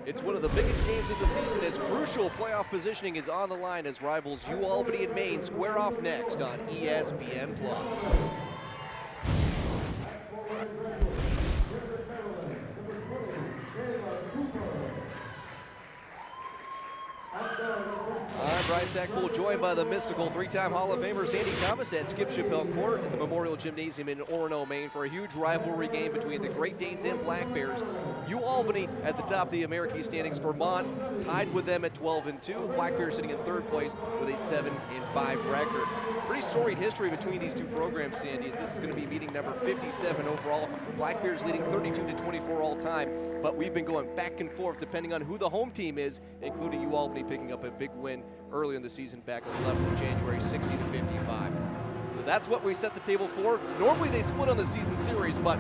It's one of the biggest games of the season as crucial playoff positioning is on the line as rivals UAlbany and Maine square off next on ESPN+. I'm Bryce Stackpole, joined by the mystical three-time Hall of Famer Sandy Tomasetti at Skip Chappell Court at the Memorial Gymnasium in Orono, Maine for a huge rivalry game between the Great Danes and Black Bears. UAlbany at the top of the American East standings. Vermont tied with them at 12-2. Black Bears sitting in third place with a 7-5 record. Pretty storied history between these two programs, Sandy, as this is going to be meeting number 57 overall. Black Bears leading 32-24 all time, but we've been going back and forth depending on who the home team is, including UAlbany picking up a big win early in the season back on the 11th of January, 60-55. So that's what we set the table for. Normally they split on the season series, but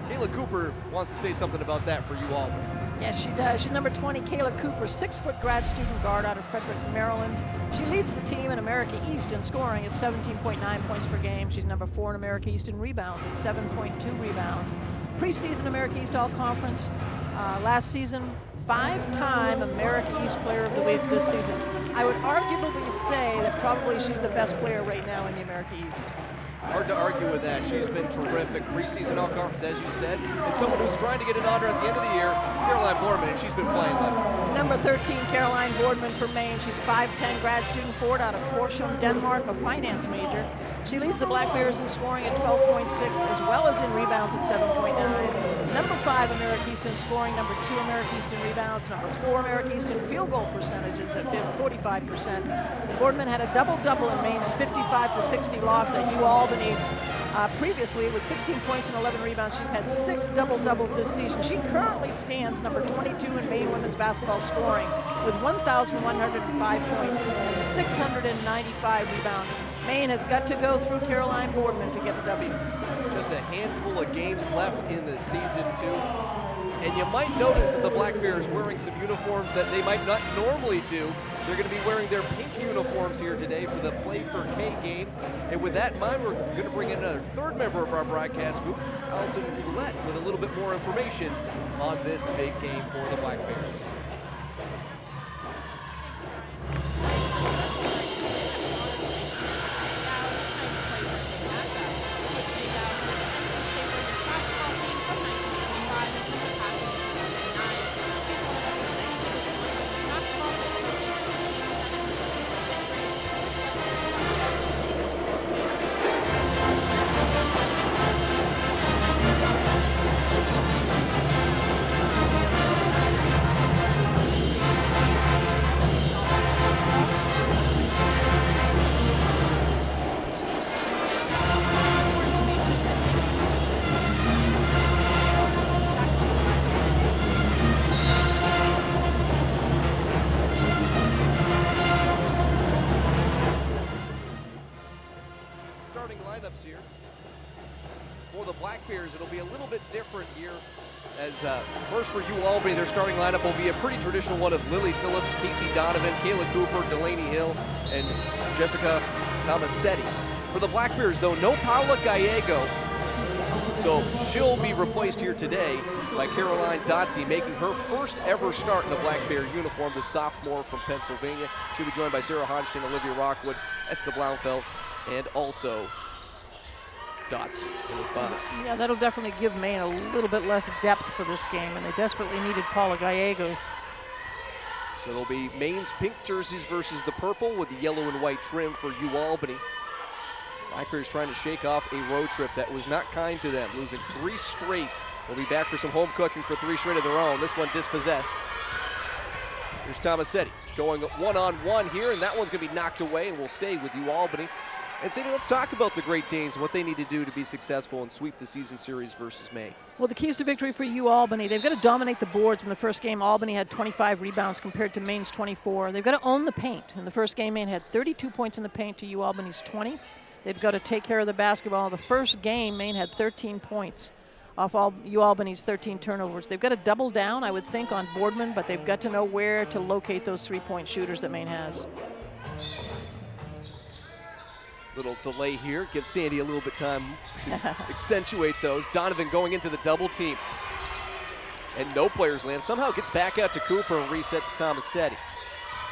Kayla Cooper wants to say something about that for UAlbany. Yes, she does. She's number 20, Kayla Cooper, 6-foot grad student guard out of Frederick, Maryland. She leads the team in America East in scoring at 17.9 points per game. She's number 4 in America East in rebounds at 7.2 rebounds. Preseason America East All-Conference. Last season, 5-time America East Player of the Week this season. I would arguably say that probably she's the best player right now in the America East. Hard to argue with that. She's been terrific. Preseason All-Conference, as you said. And someone who's trying to get an honor at the end of the year, Caroline Boardman, and she's been playing them. Number 13, Caroline Boardman for Maine. She's 5'10", grad student forward out of Horsham, Denmark, a finance major. She leads the Black Bears in scoring at 12.6, as well as in rebounds at 7.9. Number 5, America East in scoring. Number 2, America East in rebounds. Number 4, America East in field goal percentages at 45%. Boardman had a double-double in Maine's 55-60 loss at UAlbany. Previously, with 16 points and 11 rebounds, she's had 6 double-doubles this season. She currently stands number 22 in Maine women's basketball scoring with 1,105 points and 695 rebounds. Maine has got to go through Caroline Boardman to get the W. Just a handful of games left in the season, too. And you might notice that the Black Bears wearing some uniforms that they might not normally do. They're going to be wearing their pink uniforms here today for the Play for K game. And with that in mind, we're going to bring in a third member of our broadcast booth, Allison Roulette, with a little bit more information on this big game for the Black Bears. Lineups here for the Black Bears. It'll be a little bit different here as first for UAlbany, their starting lineup will be a pretty traditional one of Lily Phillips, Casey Donovan, Kayla Cooper, Delaney Hill, and Jessica Tomasetti. For the Black Bears, though, no Paula Gallego, so she'll be replaced here today by Caroline Dotze, making her first ever start in a Black Bear uniform, the sophomore from Pennsylvania. She'll be joined by Sarah Hodgson, Olivia Rockwood, Esther Blaumfeld, and also Dotze in the spot. Yeah, that'll definitely give Maine a little bit less depth for this game, and they desperately needed Paula Gallego. So it'll be Maine's pink jerseys versus the purple with the yellow and white trim for UAlbany. Black Bears trying to shake off a road trip that was not kind to them, losing 3 straight. They'll be back for some home cooking for 3 straight of their own. This one dispossessed. Here's Tomasetti going one-on-one here, and that one's going to be knocked away and will stay with UAlbany. And Sadie, let's talk about the Great Danes, what they need to do to be successful and sweep the season series versus Maine. Well, the keys to victory for UAlbany, they've got to dominate the boards. In the first game, Albany had 25 rebounds compared to Maine's 24. They've got to own the paint. In the first game, Maine had 32 points in the paint to UAlbany's 20. They've got to take care of the basketball. The first game, Maine had 13 points off UAlbany's 13 turnovers. They've got to double down, I would think, on Boardman, but they've got to know where to locate those three-point shooters that Maine has. Little delay here, gives Sandy a little bit time to accentuate those. Donovan going into the double team. and no players land. Somehow gets back out to Cooper and reset to Tomasetti.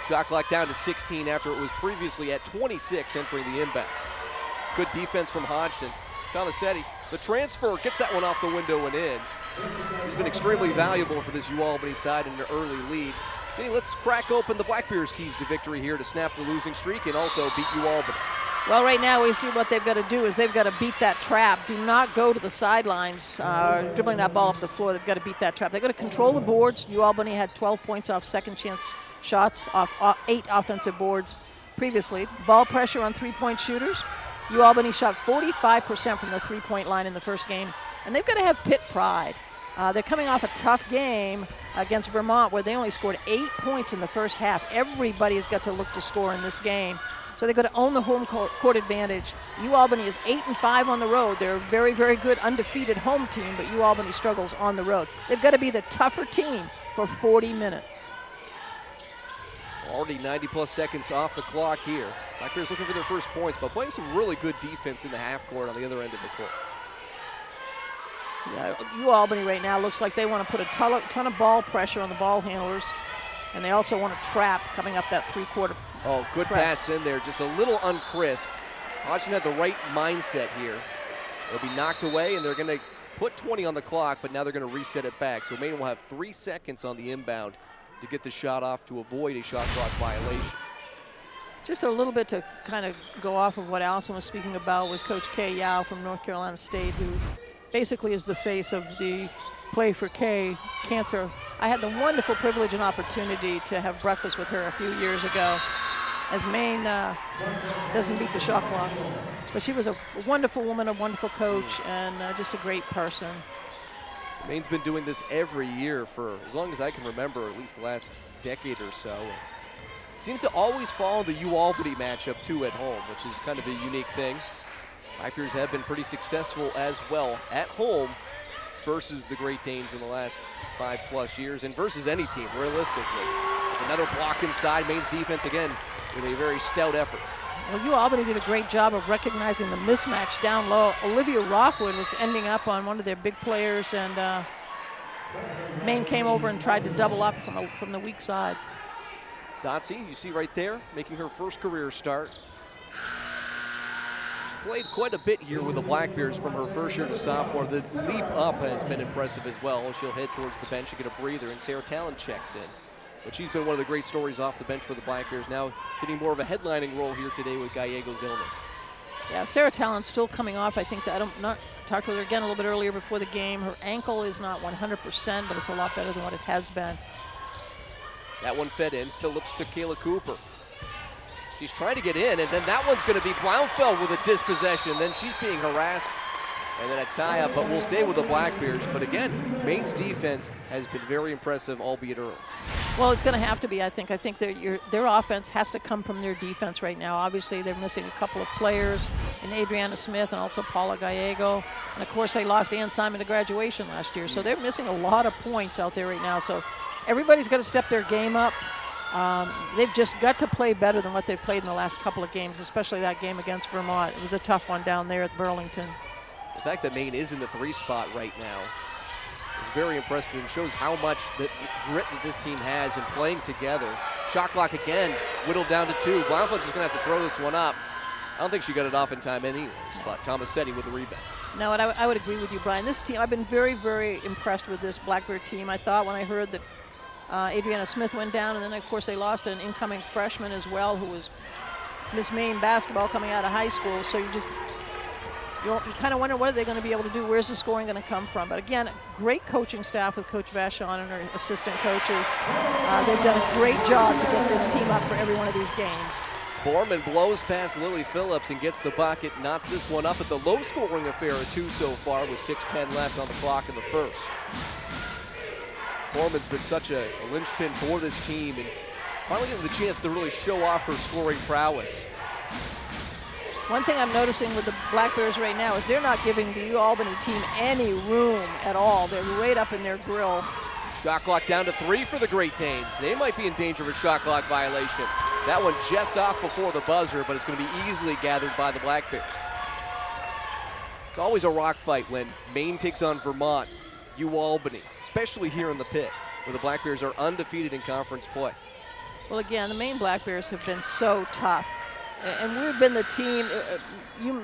Shot clock down to 16 after it was previously at 26 entering the inbound. Good defense from Hodgson. Tomasetti, the transfer, gets that one off the window and in. He's been extremely valuable for this UAlbany side in an early lead. Denny, let's crack open the Black Bears' keys to victory here to snap the losing streak and also beat UAlbany. Well, right now we see what they've got to do is they've got to beat that trap. Do not go to the sidelines dribbling that ball up the floor. They've got to beat that trap. They've got to control the boards. UAlbany had 12 points off second chance shots, off 8 offensive boards previously. Ball pressure on three-point shooters. UAlbany shot 45% from the three-point line in the first game, and they've got to have pit pride. They're coming off a tough game against Vermont where they only scored 8 points in the first half. Everybody has got to look to score in this game. So they've got to own the home court advantage. UAlbany is 8-5 on the road. They're a very, very good undefeated home team, but UAlbany struggles on the road. They've got to be the tougher team for 40 minutes. Already 90-plus seconds off the clock here. Black Bears looking for their first points, but playing some really good defense in the half court on the other end of the court. Yeah, UAlbany right now looks like they want to put a ton of ball pressure on the ball handlers, and they also want to trap coming up that three-quarter. Oh, good press. pass in there, just a little uncrisp. Hodgson had the right mindset here. It'll be knocked away, and they're going to put 20 on the clock, but now they're going to reset it back. So Maine will have 3 seconds on the inbound to get the shot off to avoid a shot clock violation. Just a little bit to kind of go off of what Allison was speaking about with Coach Kay Yao from North Carolina State, who basically is the face of the Play for K cancer. I had the wonderful privilege and opportunity to have breakfast with her a few years ago, as Maine doesn't beat the shot clock. But she was a wonderful woman, a wonderful coach, and just a great person. Maine's been doing this every year for as long as I can remember, at least the last decade or so. It seems to always fall in the UAlbany matchup too at home, which is kind of a unique thing. Black Bears have been pretty successful as well at home versus the Great Danes in the last 5+ years, and versus any team, realistically. There's another block inside. Maine's defense, again, with a very stout effort. Well, UAlbany did a great job of recognizing the mismatch down low. Olivia Rockwood was ending up on one of their big players, and Maine came over and tried to double up from the weak side. Dotsey, you see right there, making her first career start. Played quite a bit here with the Black Bears from her first year to sophomore. The leap up has been impressive as well. She'll head towards the bench and get a breather, and Sarah Talon checks in. But she's been one of the great stories off the bench for the Black Bears, now getting more of a headlining role here today with Gallego's illness. Yeah, Sarah Talon's still coming off. I think that talked with her again a little bit earlier before the game. Her ankle is not 100%, but it's a lot better than what it has been. That one fed in. Phillips to Kayla Cooper. She's trying to get in, and then that one's going to be Brownfeld with a dispossession. Then she's being harassed, and then a tie-up, but we'll stay with the Black Bears. But again, Maine's defense has been very impressive, albeit early. Well, it's going to have to be, I think. I think their offense has to come from their defense right now. Obviously, they're missing a couple of players in Adriana Smith and also Paula Gallego. And, of course, they lost Ann Simon to graduation last year. So they're missing a lot of points out there right now. So everybody's got to step their game up. They've just got to play better than what they've played in the last couple of games, especially that game against Vermont. It was a tough one down there at Burlington. The fact that Maine is in the 3 spot right now is very impressive and shows how much the grit that this team has in playing together. Shot clock again, whittled down to 2. Brownfeld's just going to have to throw this one up. I don't think she got it off in time anyways, but Tomasetti with the rebound. No, and I would agree with you, Brian. This team, I've been very, very impressed with this Blackbird team. I thought when I heard that Adriana Smith went down, and then, of course, they lost an incoming freshman as well who was Miss Maine basketball coming out of high school. So you kind of wonder what are they going to be able to do? Where's the scoring going to come from? But again, great coaching staff with Coach Vachon and her assistant coaches. They've done a great job to get this team up for every one of these games. Borman blows past Lily Phillips and gets the bucket, knocks this one up at the low-scoring affair of 2 so far with 6:10 left on the clock in the first. Borman's been such a linchpin for this team and finally getting the chance to really show off her scoring prowess. One thing I'm noticing with the Black Bears right now is they're not giving the UAlbany team any room at all. They're right up in their grill. Shot clock down to 3 for the Great Danes. They might be in danger of a shot clock violation. That one just off before the buzzer, but it's going to be easily gathered by the Black Bears. It's always a rock fight when Maine takes on Vermont. UAlbany, especially here in the pit, where the Black Bears are undefeated in conference play. Well, again, the Maine Black Bears have been so tough. And we've been the team,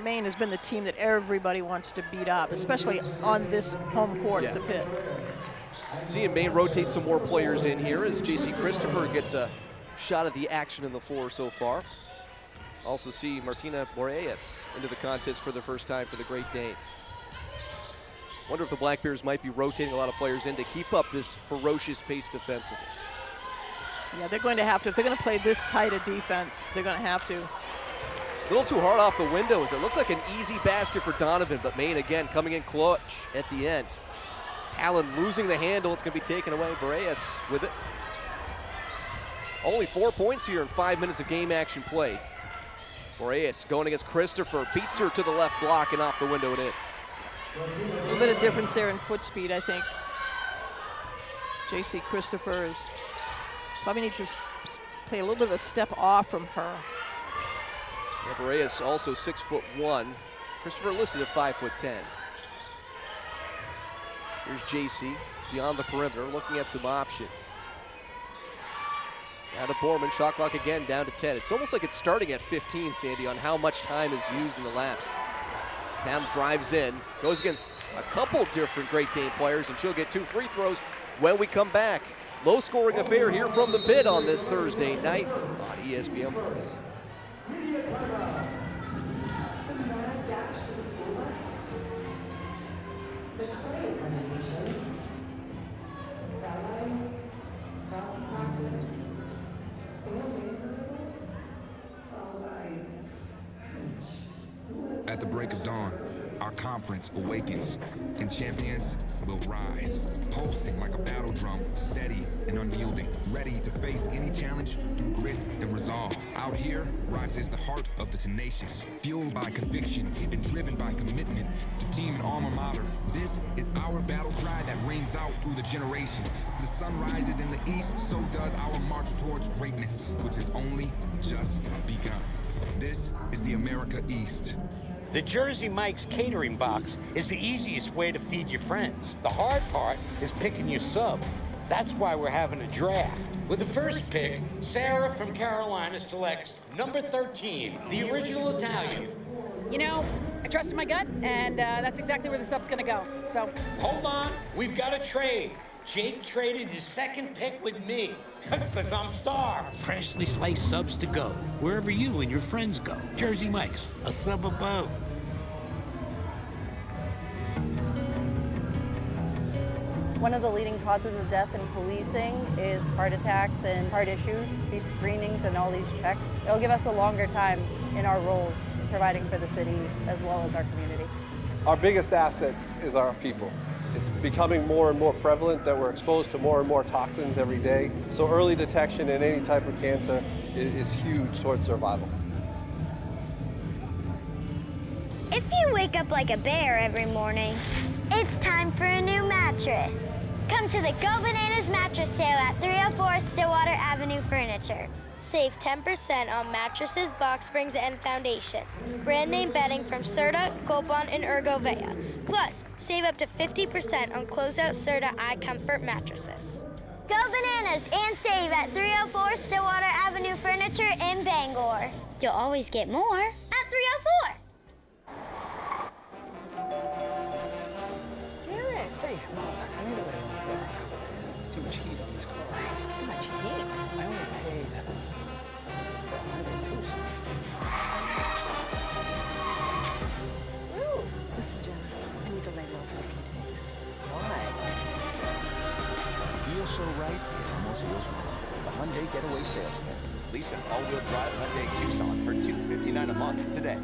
Maine has been the team that everybody wants to beat up, especially on this home court, the pit. Seeing Maine rotate some more players in here as J.C. Christopher gets a shot at the action in the floor so far. Also see Martina Boreas into the contest for the first time for the Great Danes. Wonder if the Black Bears might be rotating a lot of players in to keep up this ferocious pace defensively. Yeah, they're going to have to. If they're going to play this tight a defense, they're going to have to. A little too hard off the windows. It looked like an easy basket for Donovan, but Maine again coming in clutch at the end. Talon losing the handle. It's going to be taken away. Boreas with it. Only 4 points here in 5 minutes of game action play. Boreas going against Christopher. Beats her to the left block and off the window and in. A little bit of difference there in foot speed, I think. J.C. Christopher is probably needs to play a little bit of a step off from her. Yeah, Boreas also 6'1". Christopher listed at 5'10". Here's JC beyond the perimeter, looking at some options. Now to Borman, shot clock again down to 10. It's almost like it's starting at 15, Sandy, on how much time is used and elapsed. Tam drives in, goes against a couple different Great Dane players, and she'll get 2 free throws when we come back. Low scoring affair here from the pit on this Thursday night on ESPN+. At the break of dawn, our conference awakens, and champions will rise, pulsing like a battle drum, steady and unyielding, ready to face any challenge through grit and resolve. Out here rises the heart of the tenacious, fueled by conviction and driven by commitment to team and alma mater. This is our battle cry that rings out through the generations. The sun rises in the east, so does our march towards greatness, which has only just begun. This is the America East. The Jersey Mike's catering box is the easiest way to feed your friends. The hard part is picking your sub. That's why we're having a draft. With the first pick, Sarah from Carolina selects number 13, the original Italian. You know, I trusted my gut, and that's exactly where the sub's gonna go, so. Hold on, we've got a trade. Jake traded his second pick with me, because I'm starved. Freshly sliced subs to go, wherever you and your friends go. Jersey Mike's, a sub above. One of the leading causes of death in policing is heart attacks and heart issues. These screenings and all these checks, it'll give us a longer time in our roles providing for the city as well as our community. Our biggest asset is our people. It's becoming more and more prevalent that we're exposed to more and more toxins every day. So early detection in any type of cancer is huge towards survival. If you wake up like a bear every morning, it's time for a new mattress. Come to the Go Bananas mattress sale at 304 Stillwater Avenue Furniture. Save 10% on mattresses, box springs, and foundations. Brand name bedding from Serta, Gold Bond, and Ergovea. Plus, save up to 50% on closeout Serta iComfort mattresses. Go Bananas and save at 304 Stillwater Avenue Furniture in Bangor. You'll always get more at 304. Derek! Hey, I need to lay on for a couple days. There's too much heat on this car. Too much heat. I only paid for $102 something. Ooh. Listen, Jen, I need to lay low for a few days. Why? Feels so right, it almost feels wrong. The Hyundai Getaway Salesman. Lease an all-wheel drive Hyundai Tucson for $259 a month today.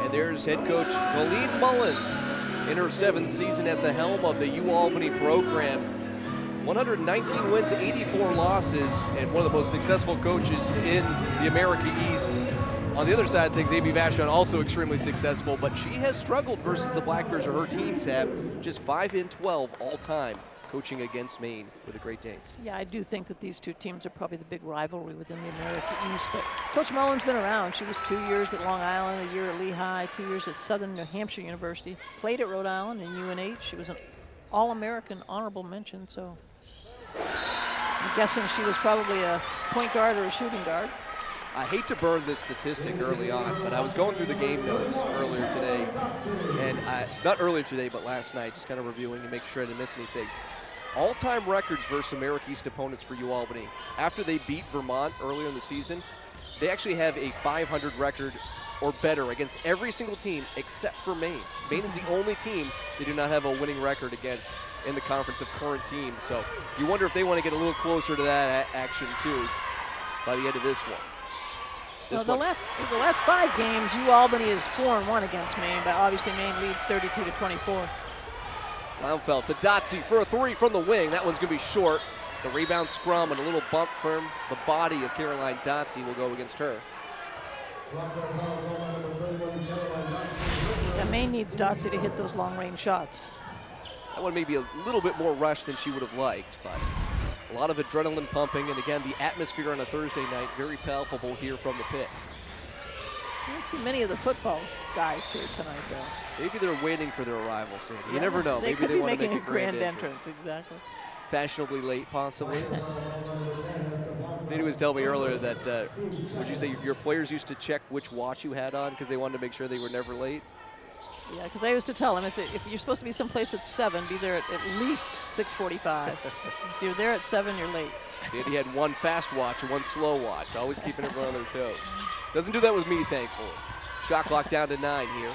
And there's head coach Colleen Mullen in her 7th season at the helm of the UAlbany program. 119 wins, 84 losses, and one of the most successful coaches in the America East. On the other side of things, A.B. Vashon also extremely successful, but she has struggled versus the Black Bears, or her teams have, just 5-12 all time. coaching against Maine with the Great Danes. Yeah, I do think that these two teams are probably the big rivalry within the America East. But Coach Mullen's been around. She was 2 years at Long Island, a year at Lehigh, 2 years at Southern New Hampshire University, played at Rhode Island and UNH. She was an All-American honorable mention, so I'm guessing she was probably a point guard or a shooting guard. I hate to burn this statistic early on, but I was going through the game notes earlier today, and not earlier today, but last night, just kind of reviewing and making sure I didn't miss anything. All-time records versus America East opponents for UAlbany. After they beat Vermont earlier in the season, they actually have a 500 record or better against every single team except for Maine. Maine is the only team they do not have a winning record against in the conference of current teams. So you wonder if they want to get a little closer to that action too by the end of this one. Well, the last 5 games, UAlbany is 4-1 against Maine, but obviously Maine leads 32-24. Blaumfeld to Dotsie for a 3 from the wing. That one's going to be short. The rebound scrum and a little bump from the body of Caroline Dotsie will go against her. Yeah, Maine needs Dotsie to hit those long-range shots. That one may be a little bit more rushed than she would have liked, but a lot of adrenaline pumping, and again, the atmosphere on a Thursday night, very palpable here from the pit. I don't see many of the football guys here tonight, though. Maybe they're waiting for their arrival, Sandy. You never know. They Maybe could they be want to making make a grand entrance. Exactly. Fashionably late, possibly. Sandy was telling me earlier that, would you say your players used to check which watch you had on because they wanted to make sure they were never late? Yeah, because I used to tell them, if you're supposed to be someplace at 7, be there at least 6:45. If you're there at 7, you're late. Sandy had one fast watch and one slow watch, always keeping everyone on their toes. Doesn't do that with me, thankfully. Shot clock down to 9 here.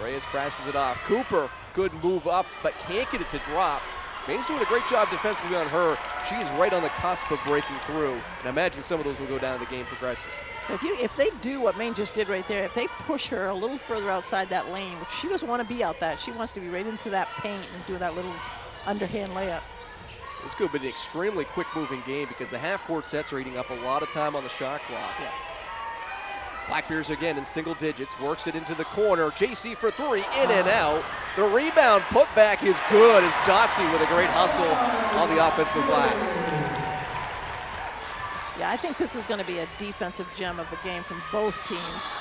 Reyes passes it off. Cooper, good move up, but can't get it to drop. Maine's doing a great job defensively on her. She is right on the cusp of breaking through, and I imagine some of those will go down as the game progresses. If they do what Maine just did right there, if they push her a little further outside that lane, which she doesn't want to be out that, she wants to be right into that paint and do that little underhand layup. This could be an extremely quick-moving game because the half-court sets are eating up a lot of time on the shot clock. Yeah. Black Bears again in single digits, works it into the corner. JC for 3, in and out. The rebound put back is good as Dotsie with a great hustle on the offensive glass. Yeah, I think this is going to be a defensive gem of the game from both teams.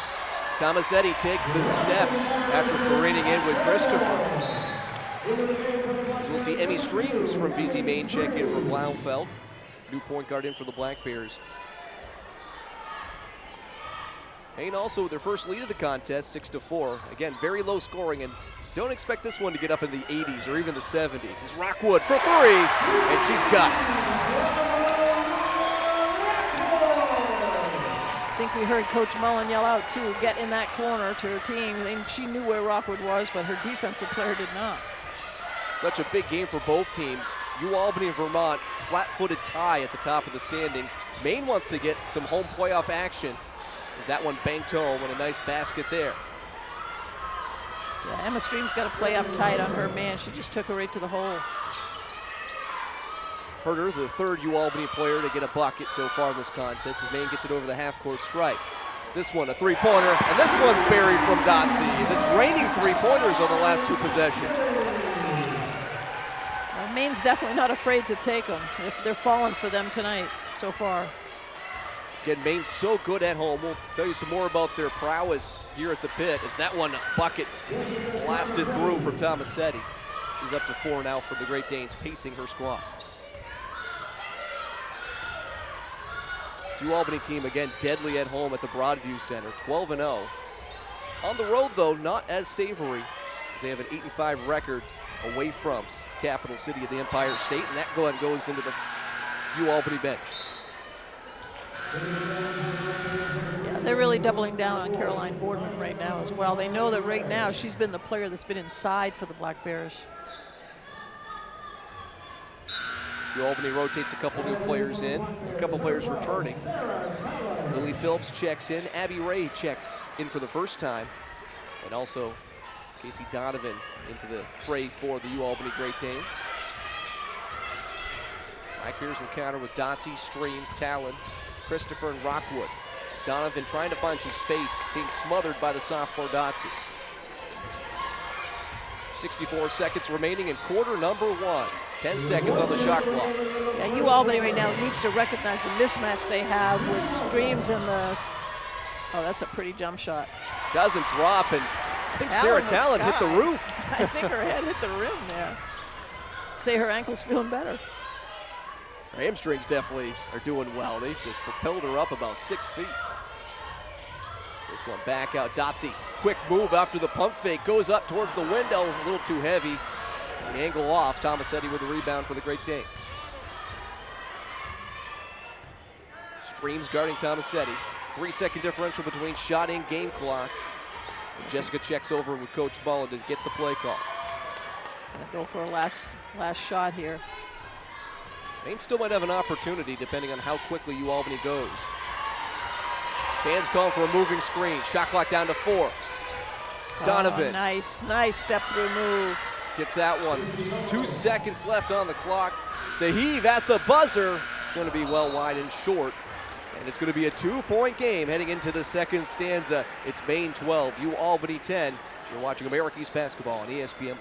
Tomasetti takes the steps after careening in with Christopher. So we'll see Emmy Streams from VC Maine check in for Blaumfeld. New point guard in for the Black Bears. Maine also with their first lead of the contest, 6-4. Again, very low scoring, and don't expect this one to get up in the 80s or even the 70s. It's Rockwood for 3, and she's got it. I think we heard Coach Mullen yell out, too, get in that corner to her team. And she knew where Rockwood was, but her defensive player did not. Such a big game for both teams. UAlbany and Vermont, flat-footed tie at the top of the standings. Maine wants to get some home playoff action. As that one banked home and a nice basket there. Yeah, Emma Stream's got to play up tight on her man. She just took her right to the hole. Herter, the third UAlbany player to get a bucket so far in this contest as Maine gets it over the half-court stripe. This one, a three-pointer, and this one's buried from Dotsie as it's raining three-pointers on the last 2 possessions. Well, Maine's definitely not afraid to take them. They're falling for them tonight so far. Again, Maine's so good at home. We'll tell you some more about their prowess here at the pit as that one bucket blasted through from Tomasetti. She's up to 4 now for the Great Danes, pacing her squad. UAlbany team, again, deadly at home at the Broadview Center, 12-0. On the road, though, not as savory, as they have an 8-5 record away from capital city of the Empire State, and that one goes into the UAlbany bench. Yeah, they're really doubling down on Caroline Boardman right now as well. They know that right now she's been the player that's been inside for the Black Bears. UAlbany rotates a couple new players in, a couple players returning. Lily Phillips checks in. Abby Ray checks in for the first time. And also Casey Donovan into the fray for the UAlbany Great Danes. Black Bears will counter with Dotsie, Streams, Talon, Christopher, and Rockwood. Donovan trying to find some space, being smothered by the sophomore Dotsie. 64 seconds remaining in quarter number 1. 10 seconds on the shot clock. Yeah, UAlbany right now needs to recognize the mismatch they have with Streams and the, oh, that's a pretty jump shot. Doesn't drop, and I think Sarah Talon hit the roof. I think her head hit the rim there. Say her ankle's feeling better. Her hamstrings definitely are doing well. They just propelled her up about 6 feet. This one back out. Dotsie, quick move after the pump fake. Goes up towards the window, a little too heavy. The angle off. Tomasetti with the rebound for the Great Danes. Streams guarding Tomasetti. 3-second differential between shot and game clock. And Jessica checks over with Coach Mullen to get the play call. Go for a last shot here. Maine still might have an opportunity depending on how quickly UAlbany goes. Fans calling for a moving screen. Shot clock down to 4. Donovan. Oh, nice step through move. Gets that one. 2 seconds left on the clock. The heave at the buzzer. It's going to be well wide and short. And it's going to be a 2-point game heading into the second stanza. It's Maine 12, UAlbany 10. You're watching America East Basketball on ESPN+.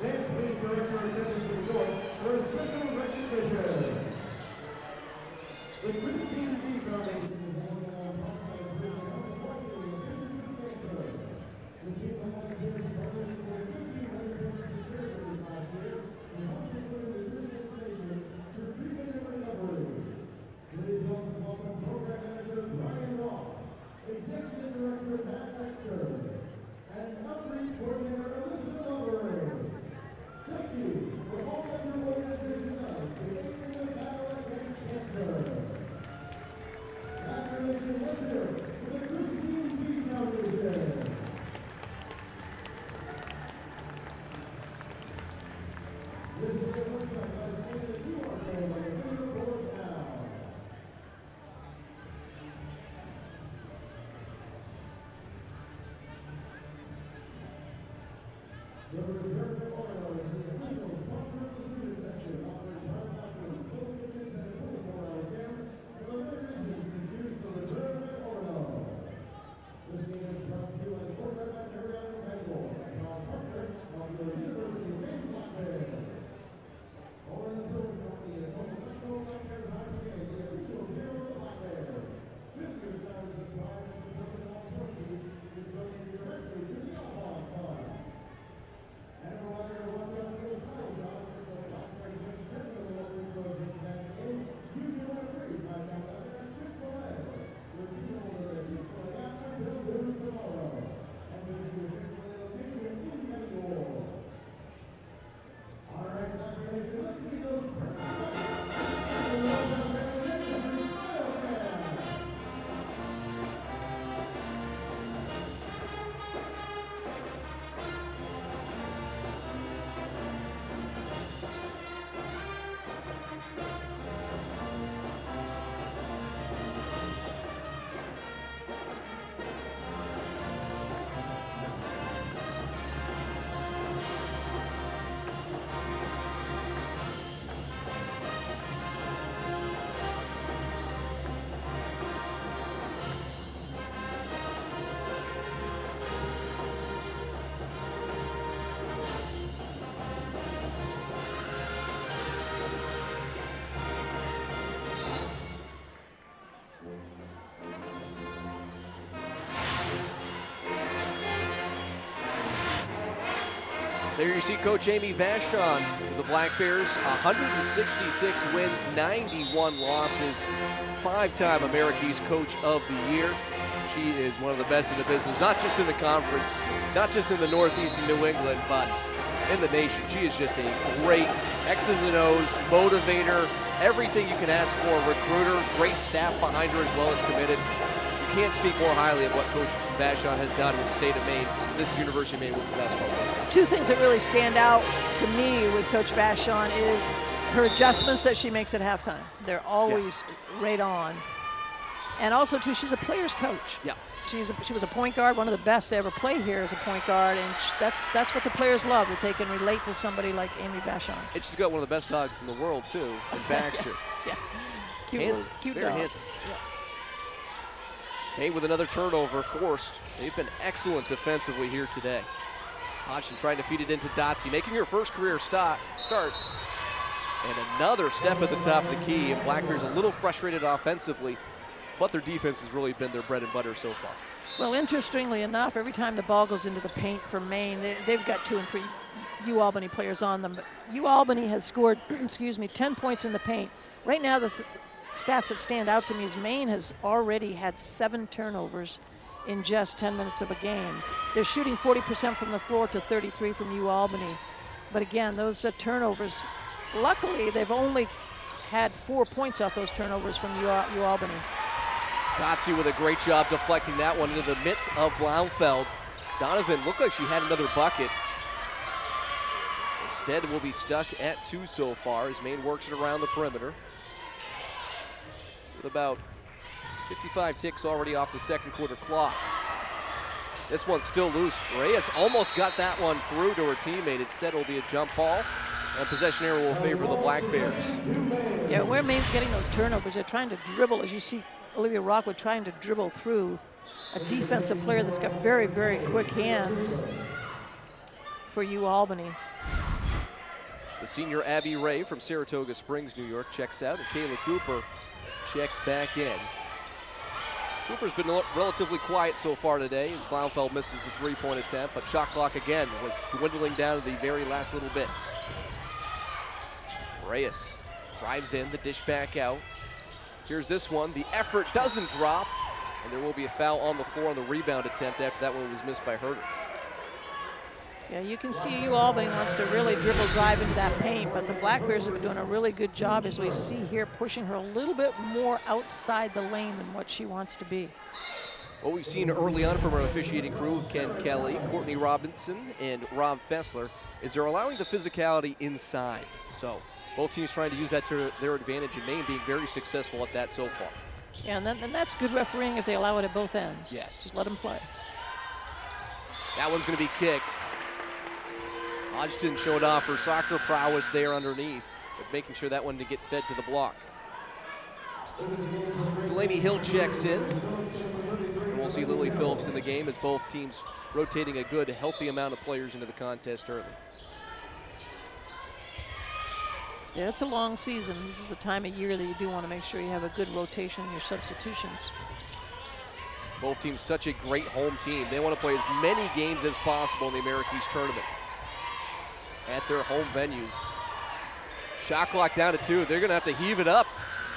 Fans, please direct your attention to the court for a special recognition. The Christine B. Foundation is holding on behalf of the marketing and business cancer. The team of volunteers and partners for 1,500 persons in caregivers last year and helped improve nutrition information through treatment and recovery. Please help us welcome Program Manager Brian Ross, Executive Director Pat Dexter, and Outreach Coordinator Elizabeth Overeem. Thank you for all that your organization does to aid in the battle against cancer. Congratulations, let's hear it for the Christine B. Foundation. This is the website by saying that you are going by a video board now. The reserve of honor is the official sponsor of the student section, offering Basketball full kitchens and a 24-hour care for the residents to choose the reserve at Orono. This game is brought to you by the quarterback area of Bangor, and our partner of the University of Maine Black Bears. Orono Building Company is home to National Black Bears Hockey Game, the official hero of the Black Bears. $50,000 in prizes and personal proceeds is donated directly to the Alpha Fund. And a reminder to watch out for those title shots as the Black Bears next step of the local pros international game. You can win a free $5 at Chick-fil-A. Repeat order at Chick-fil-A app until noon tomorrow. And visit your Chick-fil-A location in Bangor. All right, congratulations. Let's see those perfect There you see Coach Amy Vachon with the Black Bears, 166 wins, 91 losses, 5-time America East Coach of the Year. She is one of the best in the business, not just in the conference, not just in the Northeast and New England, but in the nation. She is just a great X's and O's motivator, everything you can ask for, a recruiter, great staff behind her as well as committed. You can't speak more highly of what Coach Vachon has done with the state of Maine, this University of Maine women's basketball program. Two things that really stand out to me with Coach Vachon is her adjustments that she makes at halftime. They're always right on. And also, too, she's a player's coach. Yeah. She was a point guard, one of the best to ever play here as a point guard, and that's what the players love, that they can relate to somebody like Amy Vachon. And she's got one of the best dogs in the world, too, in Baxter. Yes. Yeah. Cute very dog. handsome. Yeah. Hey, with another turnover forced. They've been excellent defensively here today. Hodgson trying to feed it into Dotsey, making her first career start. And another step at the top of the key, and Black Bears a little frustrated offensively, but their defense has really been their bread and butter so far. Well, interestingly enough, every time the ball goes into the paint for Maine, they've got 2 and 3 UAlbany players on them. But UAlbany has scored, 10 points in the paint. Right now, the stats that stand out to me is Maine has already had 7 turnovers in just 10 minutes of a game. They're shooting 40% from the floor to 33 from UAlbany. But again, those turnovers, luckily, they've only had 4 points off those turnovers from UAlbany. Dotsey with a great job deflecting that one into the midst of Blaumfeld. Donovan looked like she had another bucket. Instead, we'll be stuck at 2 so far as Maine works it around the perimeter. With about 55 ticks already off the second quarter clock. This one's still loose. Reyes almost got that one through to her teammate. Instead, it'll be a jump ball, and possession error will favor the Black Bears. Yeah, where Maine's getting those turnovers, they're trying to dribble, as you see Olivia Rockwood trying to dribble through a defensive player that's got very, very quick hands for UAlbany. The senior Abby Ray from Saratoga Springs, New York, checks out, and Kayla Cooper checks back in. Cooper's been relatively quiet so far today as Blaumfeld misses the 3-point attempt, but shot clock again was dwindling down to the very last little bits. Reyes drives in, the dish back out. Here's this one, the effort doesn't drop, and there will be a foul on the floor on the rebound attempt after that one was missed by Herder. Yeah, you can see UAlbany wants to really dribble drive into that paint, but the Black Bears have been doing a really good job, as we see here, pushing her a little bit more outside the lane than what she wants to be. What we've seen early on from our officiating crew, Ken Kelly, Courtney Robinson, and Rob Fessler, is they're allowing the physicality inside. So both teams trying to use that to their advantage, and Maine being very successful at that so far. Yeah, and that's good refereeing if they allow it at both ends. Yes. Just let them play. That one's going to be kicked. Hodgson showed off her soccer prowess there underneath, but making sure that one to get fed to the block. Delaney Hill checks in. And we'll see Lily Phillips in the game as both teams rotating a good, healthy amount of players into the contest early. Yeah, it's a long season. This is a time of year that you do want to make sure you have a good rotation in your substitutions. Both teams such a great home team. They want to play as many games as possible in the Americas tournament at their home venues. Shot clock down to 2. They're going to have to heave it up.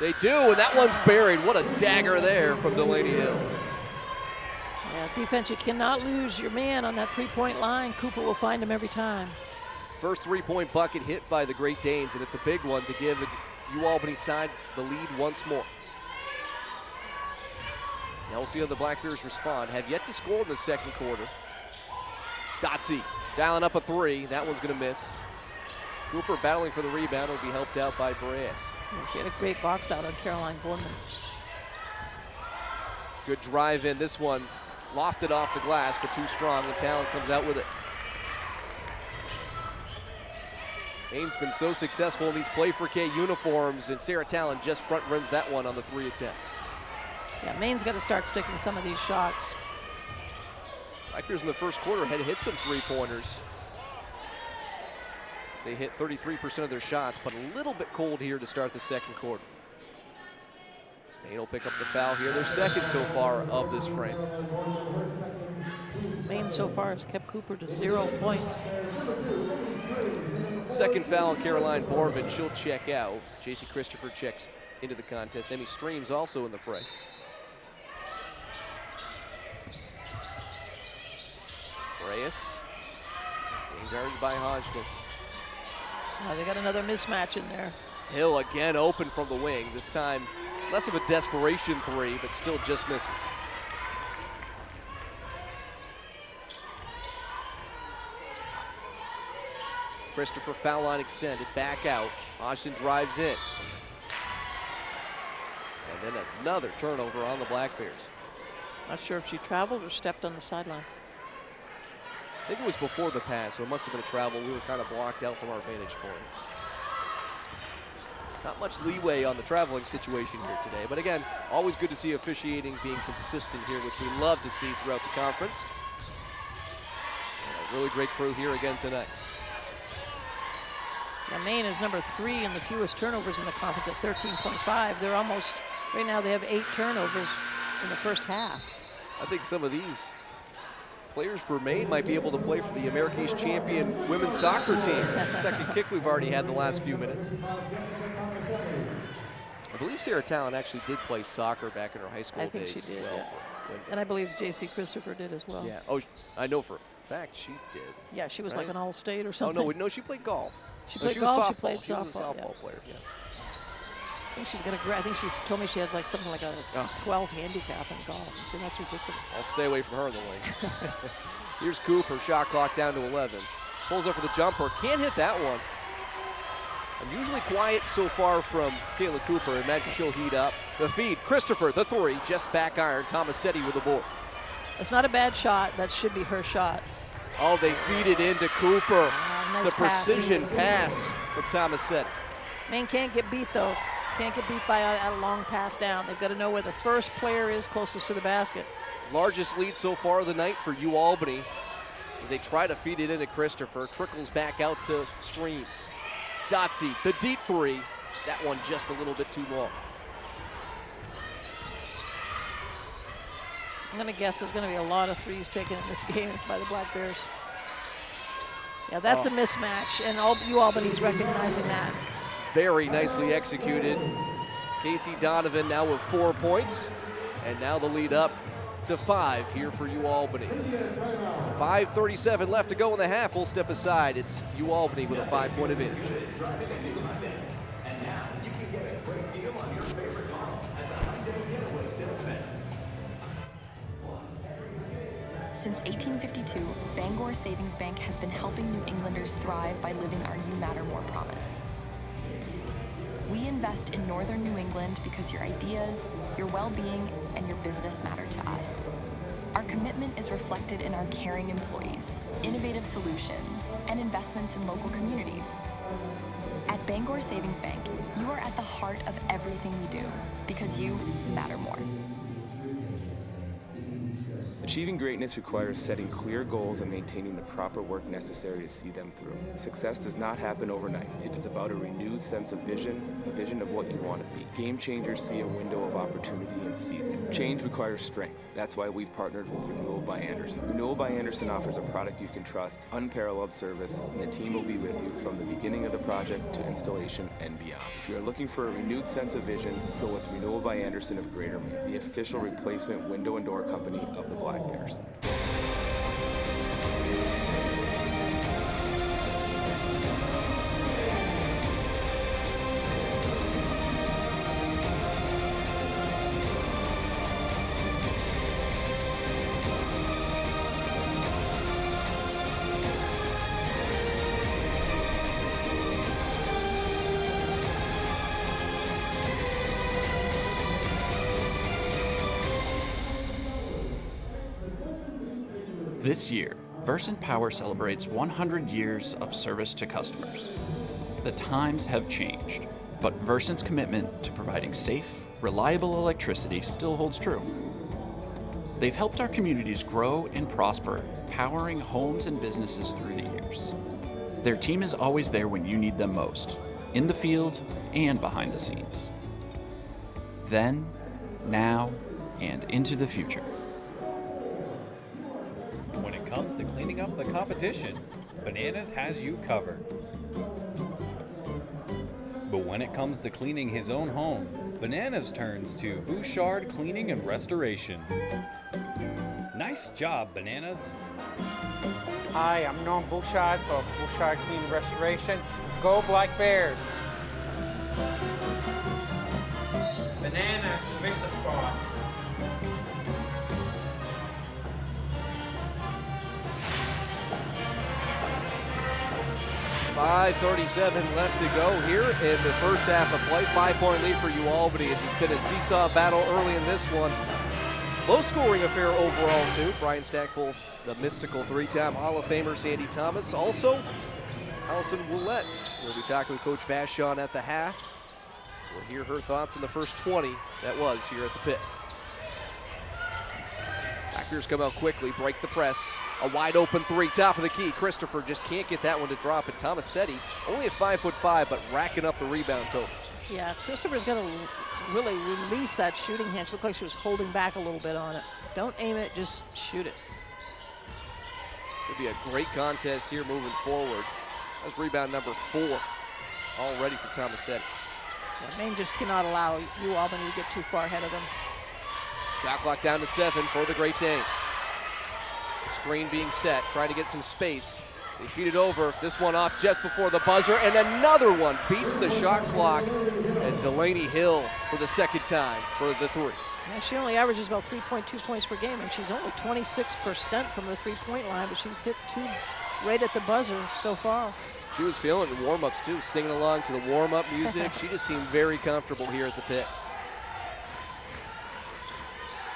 They do, and that one's buried. What a dagger there from Delaney Hill. Yeah, defense, you cannot lose your man on that 3-point line. Cooper will find him every time. First 3-point bucket hit by the Great Danes, and it's a big one to give the UAlbany side the lead once more. Now we'll see how the Black Bears respond. Have yet to score in the second quarter. Dotsey dialing up a 3. That one's going to miss. Cooper battling for the rebound. Will be helped out by Perez. She had a great box out on Caroline Boardman. Good drive in. This one lofted off the glass, but too strong, and Talent comes out with it. Maine's been so successful in these Play for K uniforms, and Sarah Talent just front rims that one on the 3 attempt. Yeah, Maine's got to start sticking some of these shots. Black Bears in the first quarter had hit some 3-pointers. They hit 33% of their shots, but a little bit cold here to start the second quarter. Maine will pick up the foul here. Their second so far of this frame. Maine so far has kept Cooper to 0 points. Second foul on Caroline Bourman. She'll check out. JC Christopher checks into the contest. Emmy Streams also in the fray. Reyes. Being guarded by Hodgson. They got another mismatch in there. Hill again open from the wing. This time less of a desperation 3, but still just misses. Christopher foul line extended, back out. Hodgson drives in. And then another turnover on the Black Bears. Not sure if she traveled or stepped on the sideline. I think it was before the pass, so it must have been a travel. We were kind of blocked out from our vantage point. Not much leeway on the traveling situation here today, but again, always good to see officiating being consistent here, which we love to see throughout the conference. And Really great crew here again tonight. Now, Maine is number 3 in the fewest turnovers in the conference at 13.5. They're almost, right now they have 8 turnovers in the first half. I think some of these players for Maine might be able to play for the America East champion women's soccer team. Second kick we've already had the last few minutes. I believe Sarah Talon actually did play soccer back in her high school days she did, as well. yeah. And I believe J.C. Christopher did as well. Yeah. Oh, I know for a fact she did. Yeah, she was right? like an all-state or something. Oh, no, she played golf. She played she golf, was she played She was a softball, softball player, yeah. I think she's gonna. I think she's told me she had like something like a 12 handicap in golf. See, that's ridiculous. I'll stay away from her in the lane. Here's Cooper, shot clock down to 11. Pulls up for the jumper, can't hit that one. Unusually quiet so far from Kayla Cooper. Imagine she'll heat up. The feed, Christopher, the 3, just back iron. Tomasetti with the board. It's not a bad shot. That should be her shot. Oh, they feed it into Cooper. Nice the pass. precision pass for Tomasetti. Maine can't get beat though. Can't get beat by a long pass down. They've got to know where the first player is closest to the basket. Largest lead so far of the night for UAlbany as they try to feed it into Christopher. Trickles back out to Streams. Dotsie, the deep 3. That one just a little bit too long. I'm going to guess there's going to be a lot of 3s taken in this game by the Black Bears. Yeah, that's a mismatch, and UAlbany's recognizing that. Very nicely executed. Casey Donovan now with 4 points, and now the lead up to 5 here for UAlbany. 5:37 left to go in the half. We'll step aside. It's UAlbany with a 5-point advantage. Since 1852, Bangor Savings Bank has been helping New Englanders thrive by living our You Matter More promise. We invest in Northern New England because your ideas, your well-being, and your business matter to us. Our commitment is reflected in our caring employees, innovative solutions, and investments in local communities. At Bangor Savings Bank, you are at the heart of everything we do because you matter more. Achieving greatness requires setting clear goals and maintaining the proper work necessary to see them through. Success does not happen overnight. It is about a renewed sense of vision, a vision of what you want to be. Game changers see a window of opportunity and seize it. Change requires strength. That's why we've partnered with Renewal by Anderson. Renewal by Anderson offers a product you can trust, unparalleled service, and the team will be with you from the beginning of the project to installation and beyond. If you are looking for a renewed sense of vision, go with Renewal by Anderson of Greater Maine, the official replacement window and door company of the Black Bears. This year, Versant Power celebrates 100 years of service to customers. The times have changed, but Versant's commitment to providing safe, reliable electricity still holds true. They've helped our communities grow and prosper, powering homes and businesses through the years. Their team is always there when you need them most, in the field and behind the scenes. Then, now, and into the future. When it comes to cleaning up the competition, Bananas has you covered. But when it comes to cleaning his own home, Bananas turns to Bouchard Cleaning and Restoration. Nice job, Bananas. Hi, I'm Norm Bouchard for Bouchard Cleaning and Restoration. Go Black Bears! Bananas, miss a spot. 5:37 left to go here in the first half of play. 5-point lead for UAlbany as it's been a seesaw battle early in this one. Low-scoring affair overall, too. Brian Stackpole, the mystical 3-time Hall of Famer Sandy Thomas. Also, Allison Willette. We'll be talking with Coach Vashon at the half. So we'll hear her thoughts in the first 20 that was here at the pit. Back Black Bears come out quickly, break the press. A wide open three, top of the key. Christopher just can't get that one to drop. And Tomasetti, only at 5'5", but racking up the rebound total. Yeah, Christopher's got to really release that shooting hand. She looked like she was holding back a little bit on it. Don't aim it, just shoot it. Should be a great contest here moving forward. That's rebound number 4 already for Tomasetti. Yeah, Maine just cannot allow UAlbany to get too far ahead of them. Shot clock down to 7 for the Great Danes. The screen being set, trying to get some space. They feed it over, this one off just before the buzzer, and another one beats the shot clock as Delaney Hill for the second time for the 3. Yeah, she only averages about 3.2 points per game, and she's only 26% from the three-point line, but she's hit 2 right at the buzzer so far. She was feeling it in warm-ups too, singing along to the warm-up music. She just seemed very comfortable here at the pit.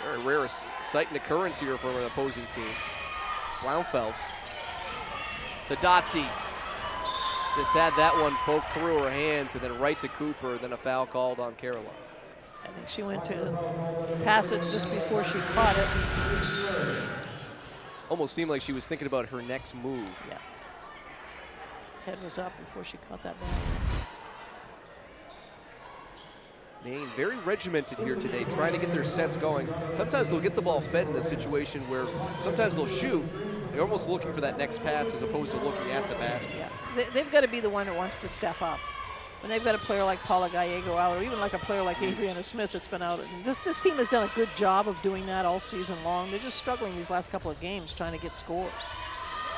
Very rare sight and occurrence here from an opposing team. Blaumfeld to Dotsie. Just had that one poked through her hands and then right to Cooper, then a foul called on Caroline. I think she went to pass it just before she caught it. Almost seemed like she was thinking about her next move. Yeah. Head was up before she caught that ball. Maine very regimented here today, trying to get their sets going. Sometimes they'll get the ball fed in a situation where sometimes they'll shoot. They're almost looking for that next pass as opposed to looking at the basket. Yeah. They've got to be the one that wants to step up. When they've got a player like Paula Gallego out, or even like a player like Adriana Smith that's been out. And this team has done a good job of doing that all season long. They're just struggling these last couple of games trying to get scores.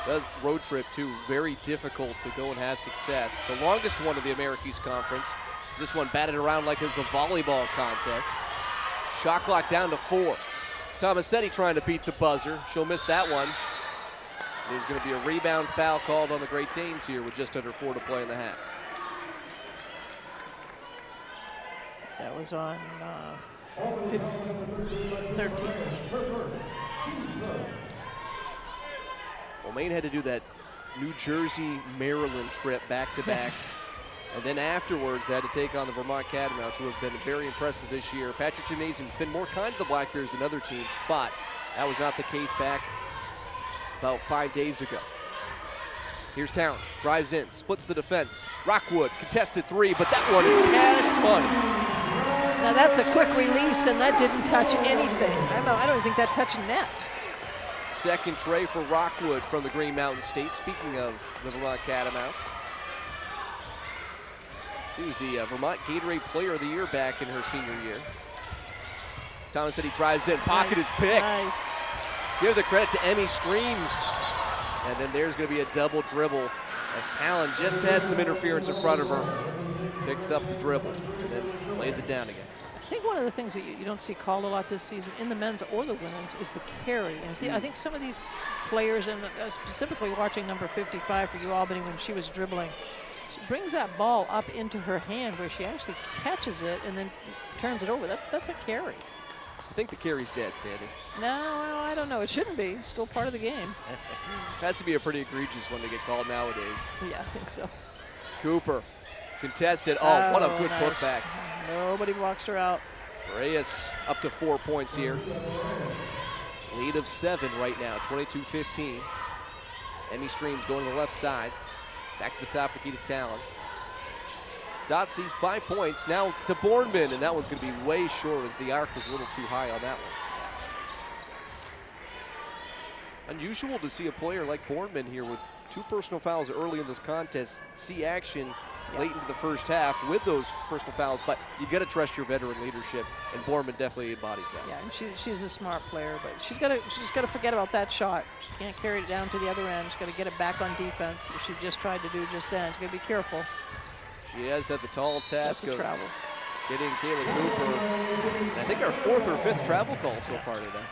That road trip, too, very difficult to go and have success. The longest one of the Americas Conference. This one batted around like it was a volleyball contest. Shot clock down to 4. Tomasetti trying to beat the buzzer. She'll miss that one. There's going to be a rebound foul called on the Great Danes here with just under 4 to play in the half. That was on 13. Well, Maine had to do that New Jersey, Maryland trip back-to-back. And then afterwards, they had to take on the Vermont Catamounts, who have been very impressive this year. Patrick Gymnasium's been more kind to the Black Bears than other teams, but that was not the case back about 5 days ago. Here's Talon, drives in, splits the defense. Rockwood, contested 3, but that one is cash money. Now that's a quick release, and that didn't touch anything. I don't think that touched net. Second tray for Rockwood from the Green Mountain State. Speaking of the Vermont Catamounts, she was the Vermont Gatorade Player of the Year back in her senior year. Tomasetti drives in, pocket is picked. Nice. Give the credit to Emmy Streams. And then there's going to be a double dribble as Talon just had some interference in front of her. Picks up the dribble and then lays it down again. I think one of the things that you don't see called a lot this season in the men's or the women's is the carry. And I think some of these players, and specifically watching number 55 for UAlbany when she was dribbling, she brings that ball up into her hand where she actually catches it and then turns it over. That's a carry. I think the carry's dead, Sandy. No, I don't know. It shouldn't be. It's still part of the game. Has to be a pretty egregious one to get called nowadays. Yeah, I think so. Cooper, contested. Oh, what a good nice. putback. Nobody boxed her out. Reyes up to 4 points here. Lead of 7 right now, 22-15. Emmy Streams going to the left side. Back to the top of the key to Talon. Dotsie's 5 points. Now to Bornman, and that one's going to be way short as the arc was a little too high on that one. Unusual to see a player like Bornman here with 2 personal fouls early in this contest see action late into the first half with those personal fouls, but you got to trust your veteran leadership, and Bornman definitely embodies that. Yeah, and she's a smart player, but she's got to forget about that shot. She can't carry it down to the other end. She's got to get it back on defense, which she just tried to do just then. She's got to be careful. She has had the tall task of travel. Getting Kaylee Cooper, and I think our 4th or 5th travel call so far today.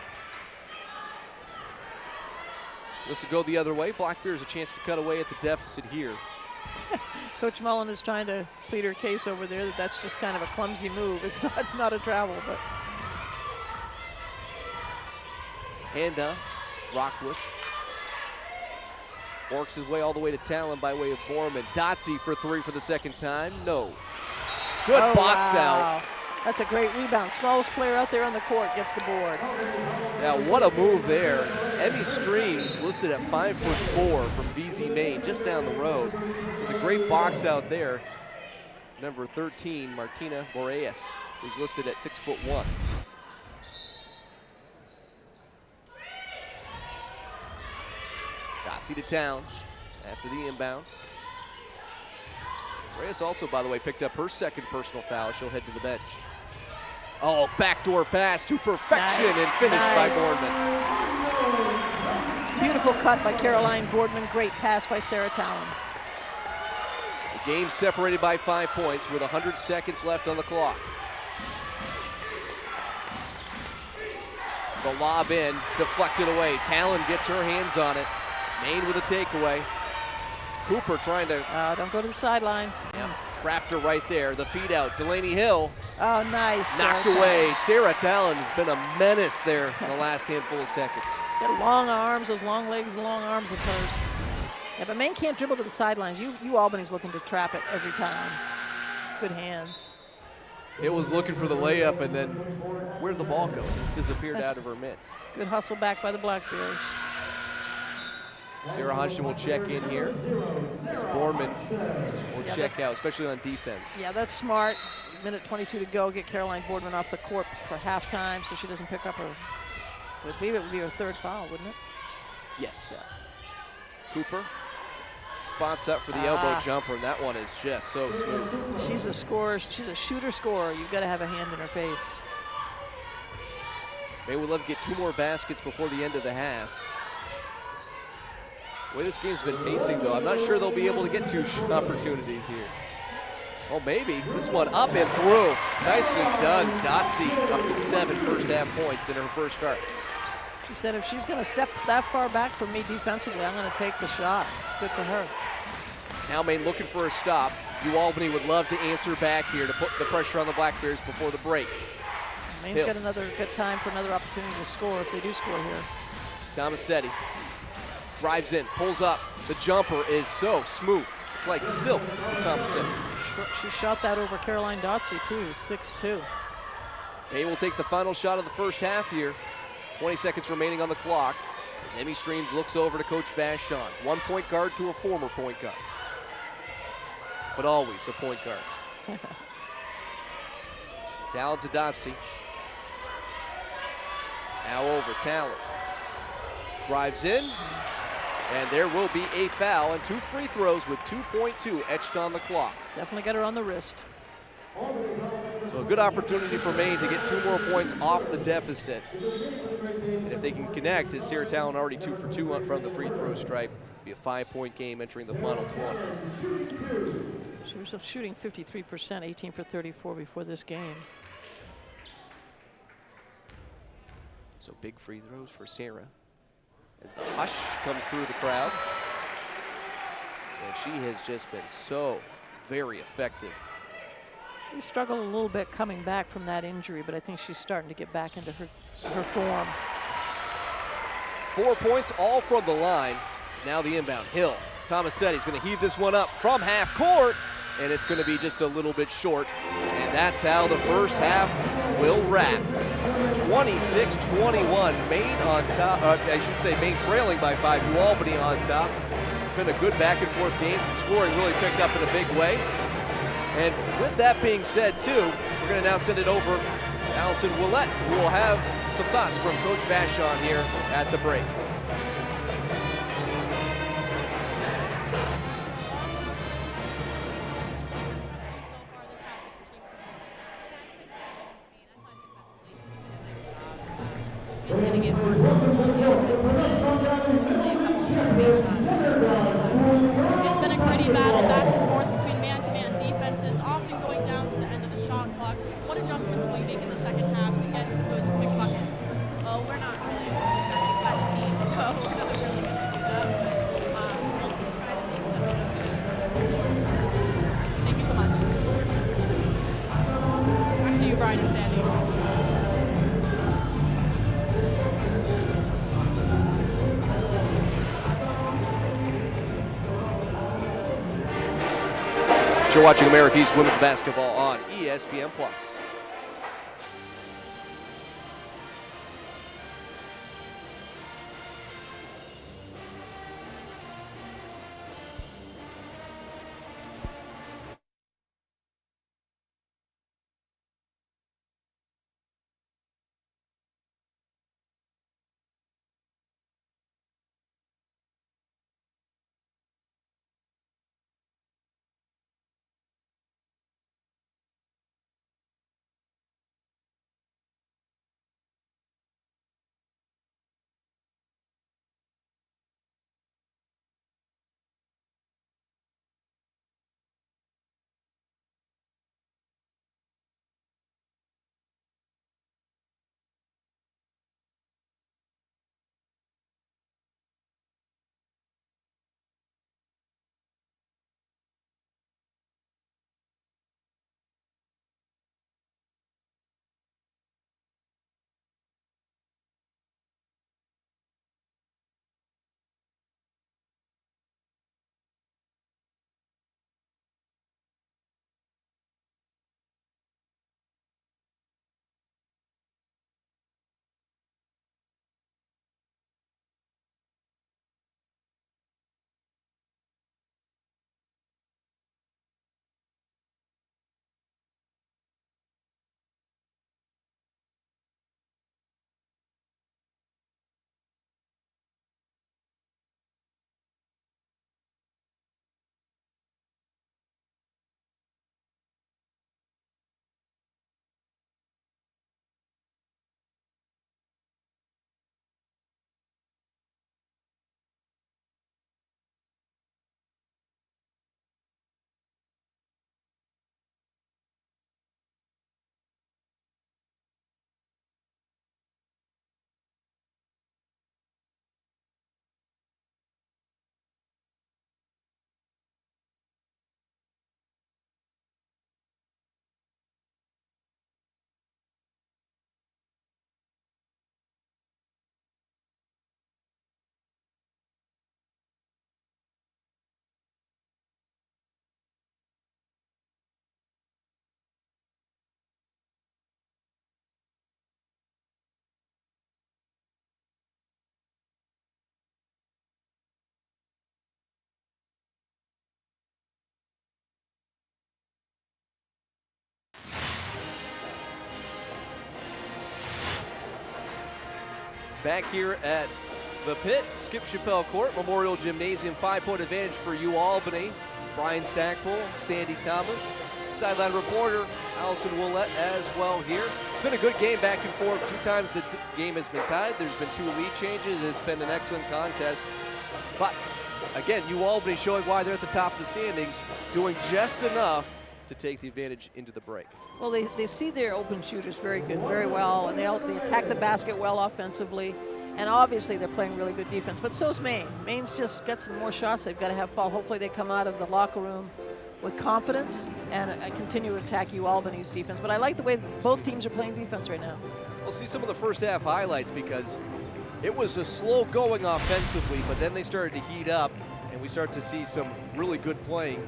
This will go the other way. Black Bears a chance to cut away at the deficit here. Coach Mullen is trying to plead her case over there that that's just kind of a clumsy move. It's not a travel, but. Hand up, Rockwood. Works his way all the way to Talon by way of Borman. Dotsie for 3 for the second time. No. Good box out. That's a great rebound. Smallest player out there on the court gets the board. Now, what a move there. Emmy Streams, listed at 5'4" from VZ Maine, just down the road. There's a great box out there. Number 13, Martina Boreas, who's listed at 6'1". Dotsie to town after the inbound. Reyes also, by the way, picked up her second personal foul. She'll head to the bench. Oh, backdoor pass to perfection and finished by Boardman. Beautiful cut by Caroline Boardman. Great pass by Sarah Talon. The game separated by 5 points with 100 seconds left on the clock. The lob in, deflected away. Talon gets her hands on it. Maine with a takeaway. Cooper trying to... don't go to the sideline. Yep, trapped her right there. The feed out, Delaney Hill. Oh, nice. Knocked away. Sarah Talon has been a menace there in the last handful of seconds. Got long arms, those long legs, the long arms of hers. Yeah, but Maine can't dribble to the sidelines. UAlbany's looking to trap it every time. Good hands. It was looking for the layup, and then where'd the ball go? It just disappeared out of her mitts. Good hustle back by the Black Bears. Sarah Hodgson will check in here. As Boardman will check out, especially on defense. Yeah, that's smart. Minute 22 to go. Get Caroline Boardman off the court for halftime so she doesn't pick up her, I believe it would be her third foul, wouldn't it? Yes. Yeah. Cooper spots up for the elbow jumper, and that one is just so smooth. She's a scorer. She's a shooter-scorer. You've got to have a hand in her face. May would love to get 2 more baskets before the end of the half. The way this game's been pacing, though, I'm not sure they'll be able to get 2 opportunities here. Oh, maybe. This one up and through. Nicely done. Dotsie up to 7 first-half points in her first start. She said if she's going to step that far back from me defensively, I'm going to take the shot. Good for her. Now Maine looking for a stop. UAlbany would love to answer back here to put the pressure on the Black Bears before the break. Maine's got another good time for another opportunity to score if they do score here. Tomasetti drives in, pulls up. The jumper is so smooth. It's like silk for Tomasetti. She shot that over Caroline Dotsie too, 6'2". Maine will take the final shot of the first half here. 20 seconds remaining on the clock as Emmy Streams looks over to Coach Vashon. 1 point guard to a former point guard, but always a point guard. Talon to Dotsie. Now over Talon. Drives in, and there will be a foul and 2 free throws with 2.2 etched on the clock. Definitely got her on the wrist. So a good opportunity for Maine to get 2 more points off the deficit. And if they can connect, as Sarah Talon already 2 for 2 from the free throw stripe, it'll be a 5-point game entering the final 20. She was shooting 53%, 18 for 34 before this game. So big free throws for Sarah as the hush comes through the crowd. And she has just been so very effective. She struggled a little bit coming back from that injury, but I think she's starting to get back into her form. 4 points all from the line. Now the inbound. Hill. Tomasetti's going to heave this one up from half court, and it's going to be just a little bit short. And that's how the first half will wrap. 26-21, Maine on top. I should say Maine trailing by 5, UAlbany on top. It's been a good back and forth game. Scoring really picked up in a big way. And with that being said, too, we're going to now send it over to Allison Willett, who will have some thoughts from Coach Vashon here at the break. Just going to get more It's been a gritty battle back and forth between man-to-man defenses, often going down to the end of the shot clock. What adjustments will you make in the second half to get those quick buckets? Well, we're not really that kind of team, so we're not really going to do that, but we'll try to make some adjustments. Thank you so much. Back to you, Brian and Sandy. You're watching America East Women's Basketball on ESPN+. Back here at the pit, Skip Chappelle Court, Memorial Gymnasium, 5-point advantage for UAlbany. Brian Stackpole, Sandy Thomas, sideline reporter Allison Willett as well here. It's been a good game back and forth. 2 times the game has been tied. There's been 2 lead changes. It's been an excellent contest. But again, UAlbany showing why they're at the top of the standings, doing just enough to take the advantage into the break. Well, they see their open shooters very good, very well, and they attack the basket well offensively, and obviously they're playing really good defense, but so's Maine. Maine's just got some more shots they've got to have fall. Hopefully they come out of the locker room with confidence and continue to attack UAlbany's defense, but I like the way both teams are playing defense right now. We'll see some of the first half highlights because it was a slow going offensively, but then they started to heat up, and we start to see some really good playing.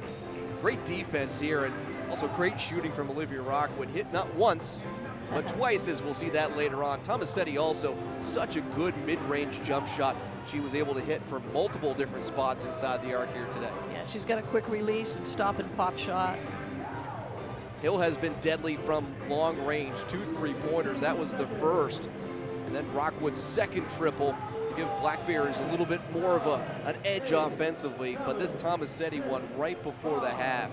Great defense here, and also great shooting from Olivia Rockwood. Hit not once, but twice, as we'll see that later on. Tomasetti also, such a good mid-range jump shot. She was able to hit from multiple different spots inside the arc here today. Yeah, she's got a quick release and stop and pop shot. Hill has been deadly from long range, 2 3-pointers. That was the first. And then Rockwood's second triple to give Black Bears a little bit more of an edge offensively, but this Tomasetti one right before the half.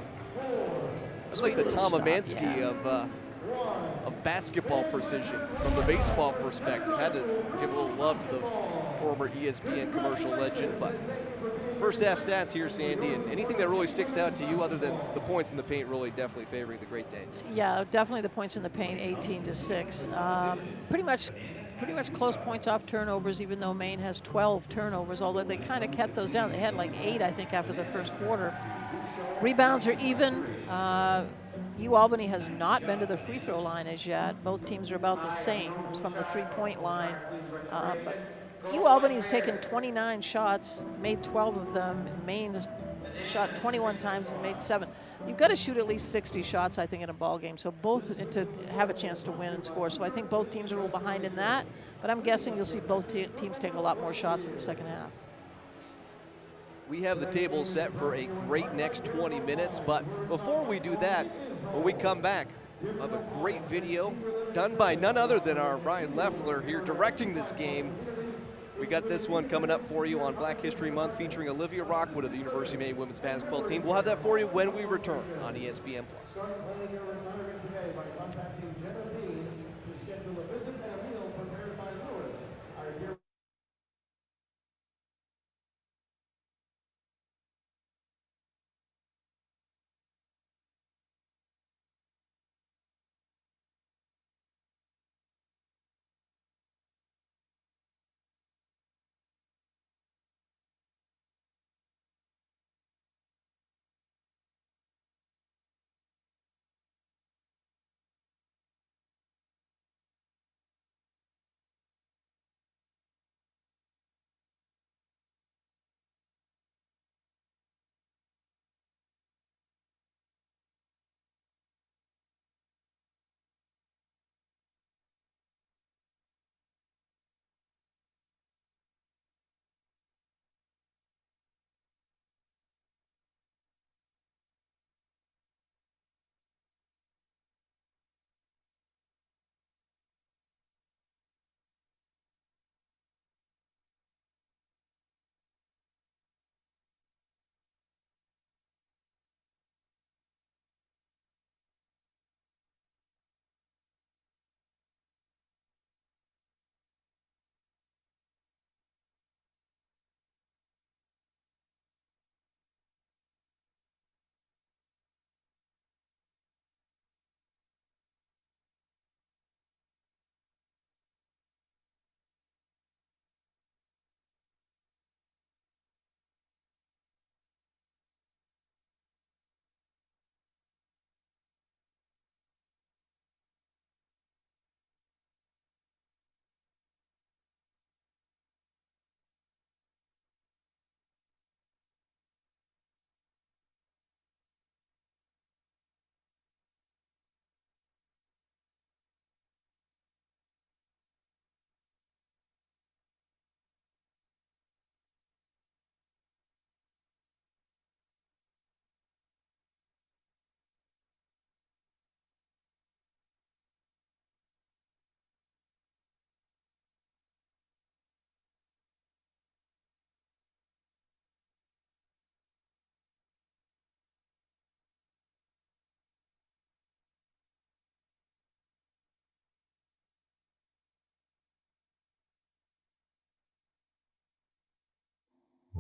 It's like the Tomasetti of basketball precision from the baseball perspective. Had to give a little love to the former ESPN commercial legend, but first half stats here, Sandy, and anything that really sticks out to you other than the points in the paint really definitely favoring the Great Danes? Yeah, definitely the points in the paint, 18-6. Pretty much close points off turnovers, even though Maine has 12 turnovers, although they kind of kept those down. They had like 8, I think, after the first quarter. Rebounds are even. UAlbany has not been to the free throw line as yet. Both teams are about the same from the 3-point line. But UAlbany has taken 29 shots, made 12 of them. Maine has shot 21 times and made 7. You've got to shoot at least 60 shots, I think, in a ball game, so both to have a chance to win and score. So I think both teams are a little behind in that, but I'm guessing you'll see both teams take a lot more shots in the second half. We have the table set for a great next 20 minutes, but before we do that, when we come back, we'll have a great video done by none other than our Ryan Leffler here directing this game. We got this one coming up for you on Black History Month featuring Olivia Rockwood of the University of Maine women's basketball team. We'll have that for you when we return on ESPN+.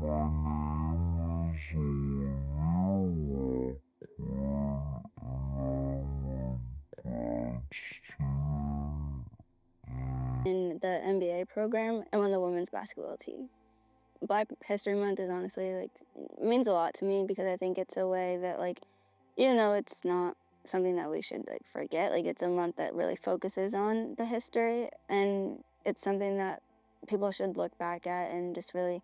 In the NBA program, I'm on the women's basketball team. Black History Month is honestly, like, it means a lot to me because I think it's a way that, like, you know, it's not something that we should, like, forget. Like, it's a month that really focuses on the history, and it's something that people should look back at and just really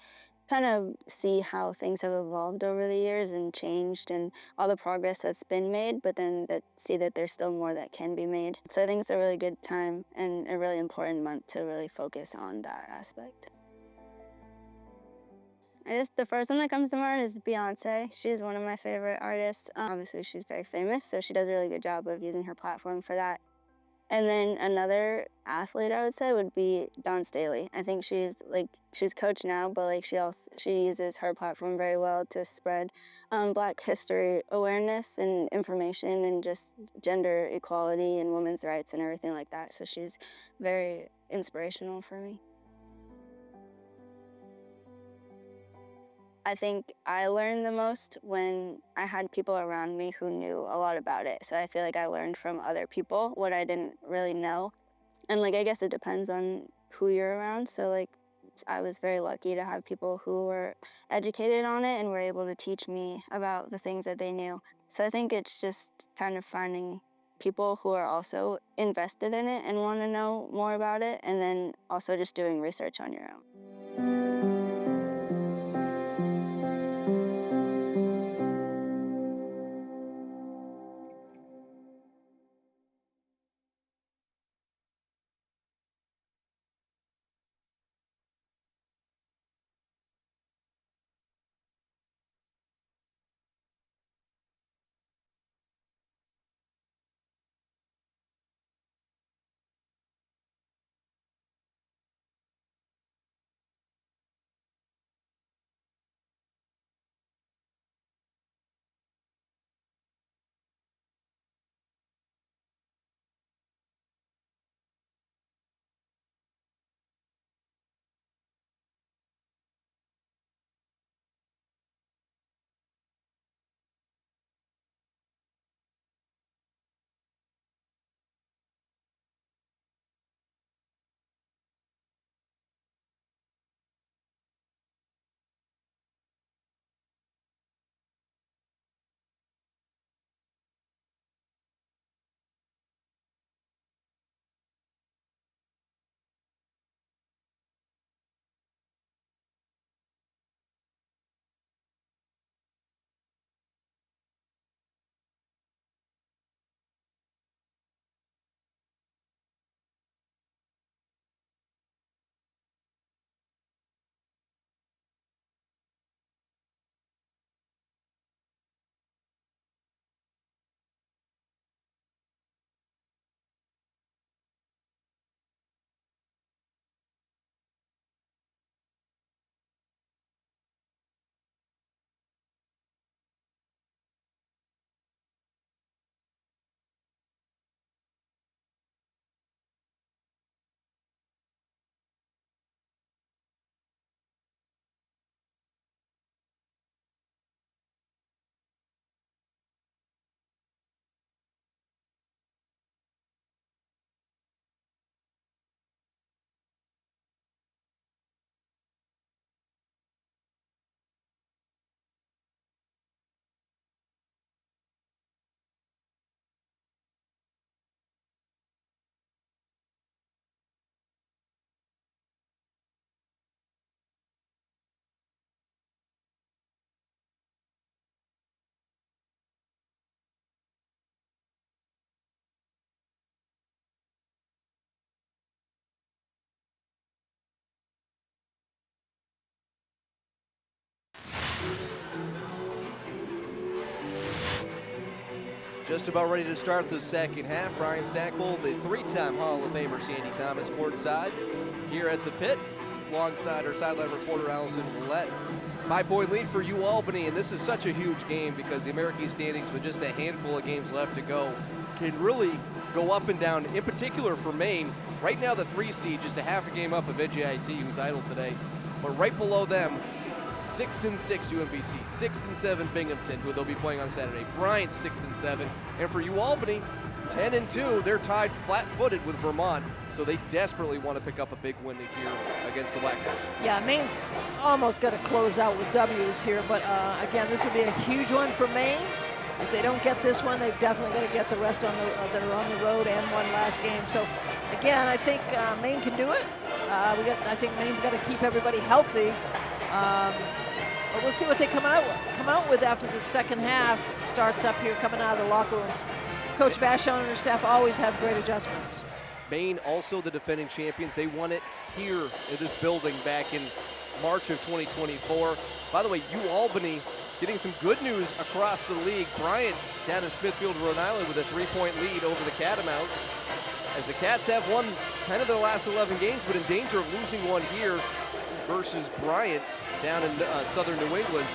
kind of see how things have evolved over the years and changed and all the progress that's been made, but then see that there's still more that can be made. So I think it's a really good time and a really important month to really focus on that aspect. The first one that comes to mind is Beyonce. She's one of my favorite artists. Obviously, she's very famous, so she does a really good job of using her platform for that. And then another athlete I would say would be Dawn Staley. I think she's coached now, but like she uses her platform very well to spread Black history awareness and information and just gender equality and women's rights and everything like that. So she's very inspirational for me. I think I learned the most when I had people around me who knew a lot about it. So I feel like I learned from other people what I didn't really know. And like, I guess it depends on who you're around. So like, I was very lucky to have people who were educated on it and were able to teach me about the things that they knew. So I think it's just kind of finding people who are also invested in it and want to know more about it, and then also just doing research on your own. Just about ready to start the second half. Brian Stackpole, the three-time Hall of Famer Sandy Thomas courtside here at the pit, alongside our sideline reporter Allison Willette. 5-point lead for UAlbany, and this is such a huge game because the American standings with just a handful of games left to go can really go up and down, in particular for Maine. Right now the 3 seed just a half a game up of NJIT, who's idle today. But right below them, 6-6 UMBC, 6-7 Binghamton, who they'll be playing on Saturday. Bryant 6-7, and for UAlbany, 10-2. They're tied flat-footed with Vermont, so they desperately want to pick up a big win here against the Black Bears. Yeah, Maine's almost got to close out with W's here, but again, this would be a huge one for Maine. If they don't get this one, they've definitely got to get the rest on that are on the road and one last game. So again, I think Maine can do it. I think Maine's got to keep everybody healthy. But we'll see what they come out with after the second half starts up here, coming out of the locker room. Coach Vachon and her staff always have great adjustments. Maine, also the defending champions. They won it here in this building back in March of 2024. By the way, UAlbany getting some good news across the league. Bryant down in Smithfield, Rhode Island with a 3-point lead over the Catamounts. As the Cats have won 10 of their last 11 games, but in danger of losing one here versus Bryant down in southern New England.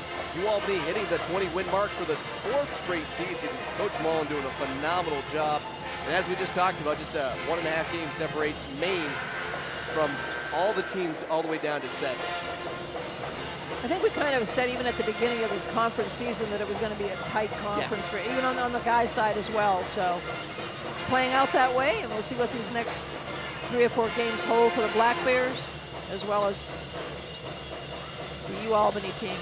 UAlbany hitting the 20-win mark for the 4th straight season. Coach Mullen doing a phenomenal job. And as we just talked about, just a 1.5 game separates Maine from all the teams all the way down to 7. I think we kind of said even at the beginning of this conference season that it was going to be a tight conference, for even on the guys' side as well. So it's playing out that way, and we'll see what these next 3 or 4 games hold for the Black Bears, as well as the UAlbany team.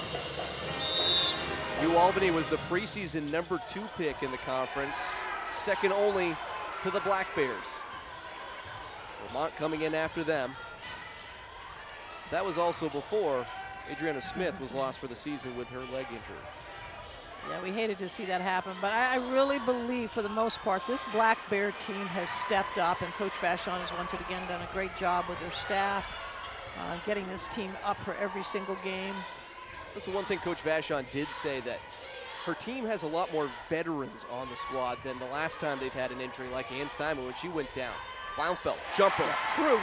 UAlbany was the preseason #2 pick in the conference, second only to the Black Bears. Vermont coming in after them. That was also before Adriana Smith was lost for the season with her leg injury. Yeah, we hated to see that happen, but I really believe for the most part this Black Bear team has stepped up, and Coach Vachon has once again done a great job with their staff, getting this team up for every single game. This is one thing Coach Vachon did say, that her team has a lot more veterans on the squad than the last time they've had an injury, like Ann Simon when she went down. Blaumfeld, jumper, true.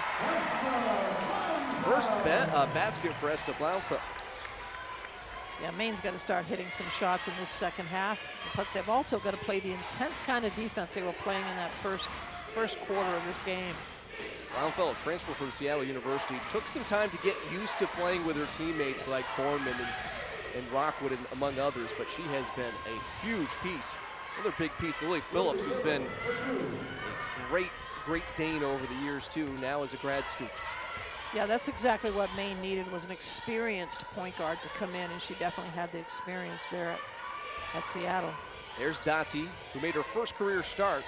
First basket for Esther Blaumfeld. Yeah, Maine's got to start hitting some shots in this second half, but they've also got to play the intense kind of defense they were playing in that first quarter of this game. Blaumfeld, transfer from Seattle University, took some time to get used to playing with her teammates like Borman and Rockwood, and among others, but she has been a huge piece. Another big piece, Lily Phillips, who's been a great Dane over the years too, now as a grad student. Yeah, that's exactly what Maine needed, was an experienced point guard to come in, and she definitely had the experience there at Seattle. There's Dotsie, who made her first career start.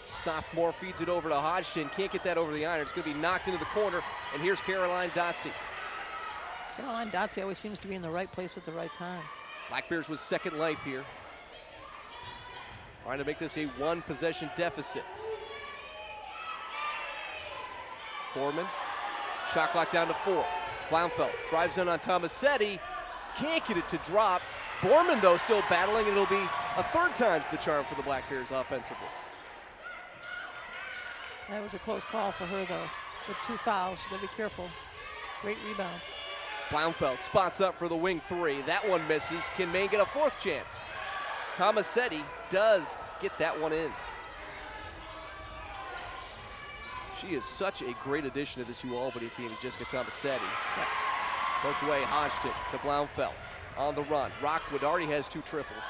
Sophomore feeds it over to Hodgson, can't get that over the iron. It's going to be knocked into the corner, and here's Caroline Dotsie. Caroline Dotsie always seems to be in the right place at the right time. Black Bears with second life here. Trying to make this a 1-possession deficit. Borman, shot clock down to 4. Blaumfeld drives in on Tomasetti, can't get it to drop. Borman, though, still battling, and it'll be a 3rd time's the charm for the Black Bears offensively. That was a close call for her, though, with 2 fouls. She's got to be careful. Great rebound. Blaumfeld spots up for the wing 3. That one misses. Can Maine get a 4th chance? Tomasetti does get that one in. She is such a great addition to this UAlbany team, Jessica Tomasetti. Yeah. Poked away, Hodgson to Blaumfeld. On the run. Rockwood already has 2 triples.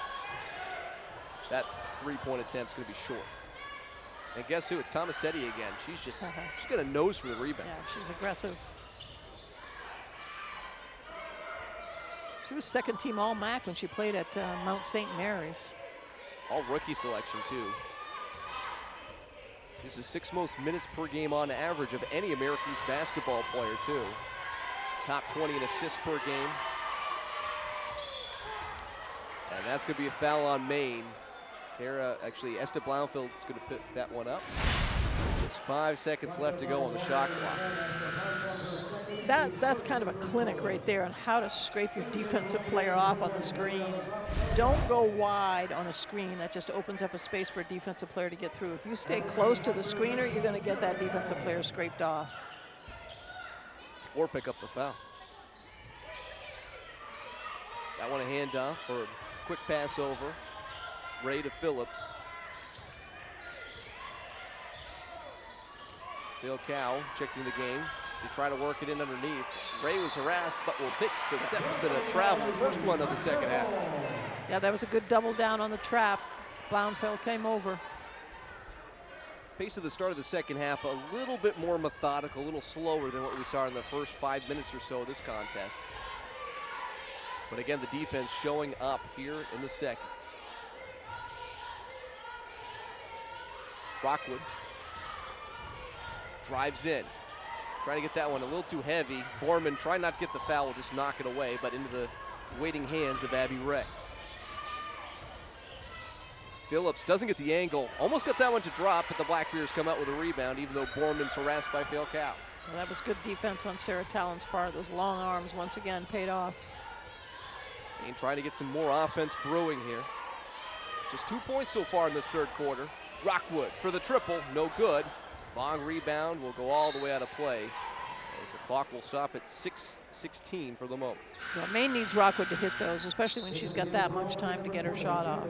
That 3-point attempt's going to be short. And guess who? It's Tomasetti again. She's got a nose for the rebound. Yeah, she's aggressive. She was 2nd team All-MAC when she played at Mount St. Mary's. All rookie selection, too. This is 6th most minutes per game on average of any American East basketball player, too. Top 20 in assists per game. And that's going to be a foul on Maine. Esther Blaumfeld's going to pick that one up. Just 5 seconds left to go on the shot clock. That's kind of a clinic right there on how to scrape your defensive player off on the screen. Don't go wide on a screen. That just opens up a space for a defensive player to get through. If you stay close to the screener, you're going to get that defensive player scraped off. Or pick up the foul. That one a handoff for a quick pass over. Ray to Phillips. Phil Cow checked in the game. They try to work it in underneath. Ray was harassed, but will take the steps to the travel. First one of the second half. Yeah, that was a good double down on the trap. Blaunfeld came over. Pace of the start of the second half, a little bit more methodical, a little slower than what we saw in the first 5 minutes or so of this contest. But again, the defense showing up here in the second. Rockwood drives in. Trying to get that one a little too heavy. Borman trying not to get the foul, just knock it away, but into the waiting hands of Abby Ray. Phillips doesn't get the angle. Almost got that one to drop, but the Black Bears come out with a rebound, even though Borman's harassed by Falcao. Well, that was good defense on Sarah Talon's part. Those long arms once again paid off. And trying to get some more offense brewing here. Just 2 points so far in this third quarter. Rockwood for the triple, no good. Long rebound will go all the way out of play as the clock will stop at 6:16 for the moment. Yeah, Maine needs Rockwood to hit those, especially when she's got that much time to get her shot off.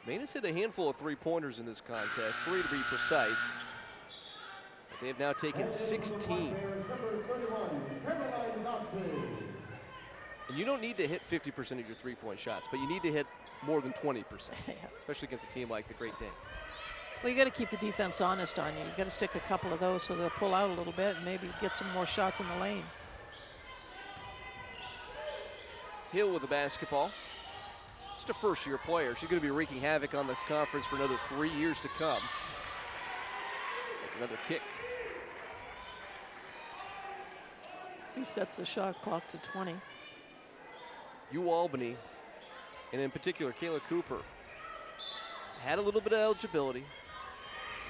Maine has hit a handful of three-pointers in this contest, 3 to be precise. But they have now taken 16. And you don't need to hit 50% of your three-point shots, but you need to hit more than 20%, especially against a team like the Great Danes. Well, you got to keep the defense honest on you. You got to stick a couple of those so they'll pull out a little bit and maybe get some more shots in the lane. Hill with the basketball. Just a first-year player. She's going to be wreaking havoc on this conference for another 3 years to come. That's another kick. He sets the shot clock to 20. UAlbany, and in particular Kayla Cooper, had a little bit of eligibility.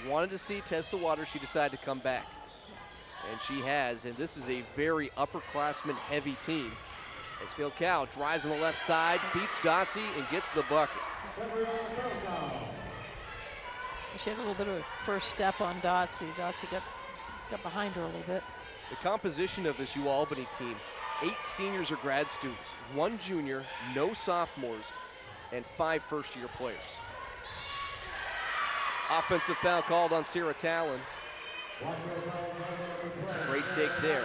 Wanted to test the water. She decided to come back. And she has, and this is a very upperclassman heavy team. As Falcao drives on the left side, beats Dotsy and gets the bucket. She had a little bit of a first step on Dotsy. Dotsy got behind her a little bit. The composition of this UAlbany team, 8 seniors or grad students, 1 junior, no sophomores, and 5 first-year players. Offensive foul called on Sarah Talon. Great take there.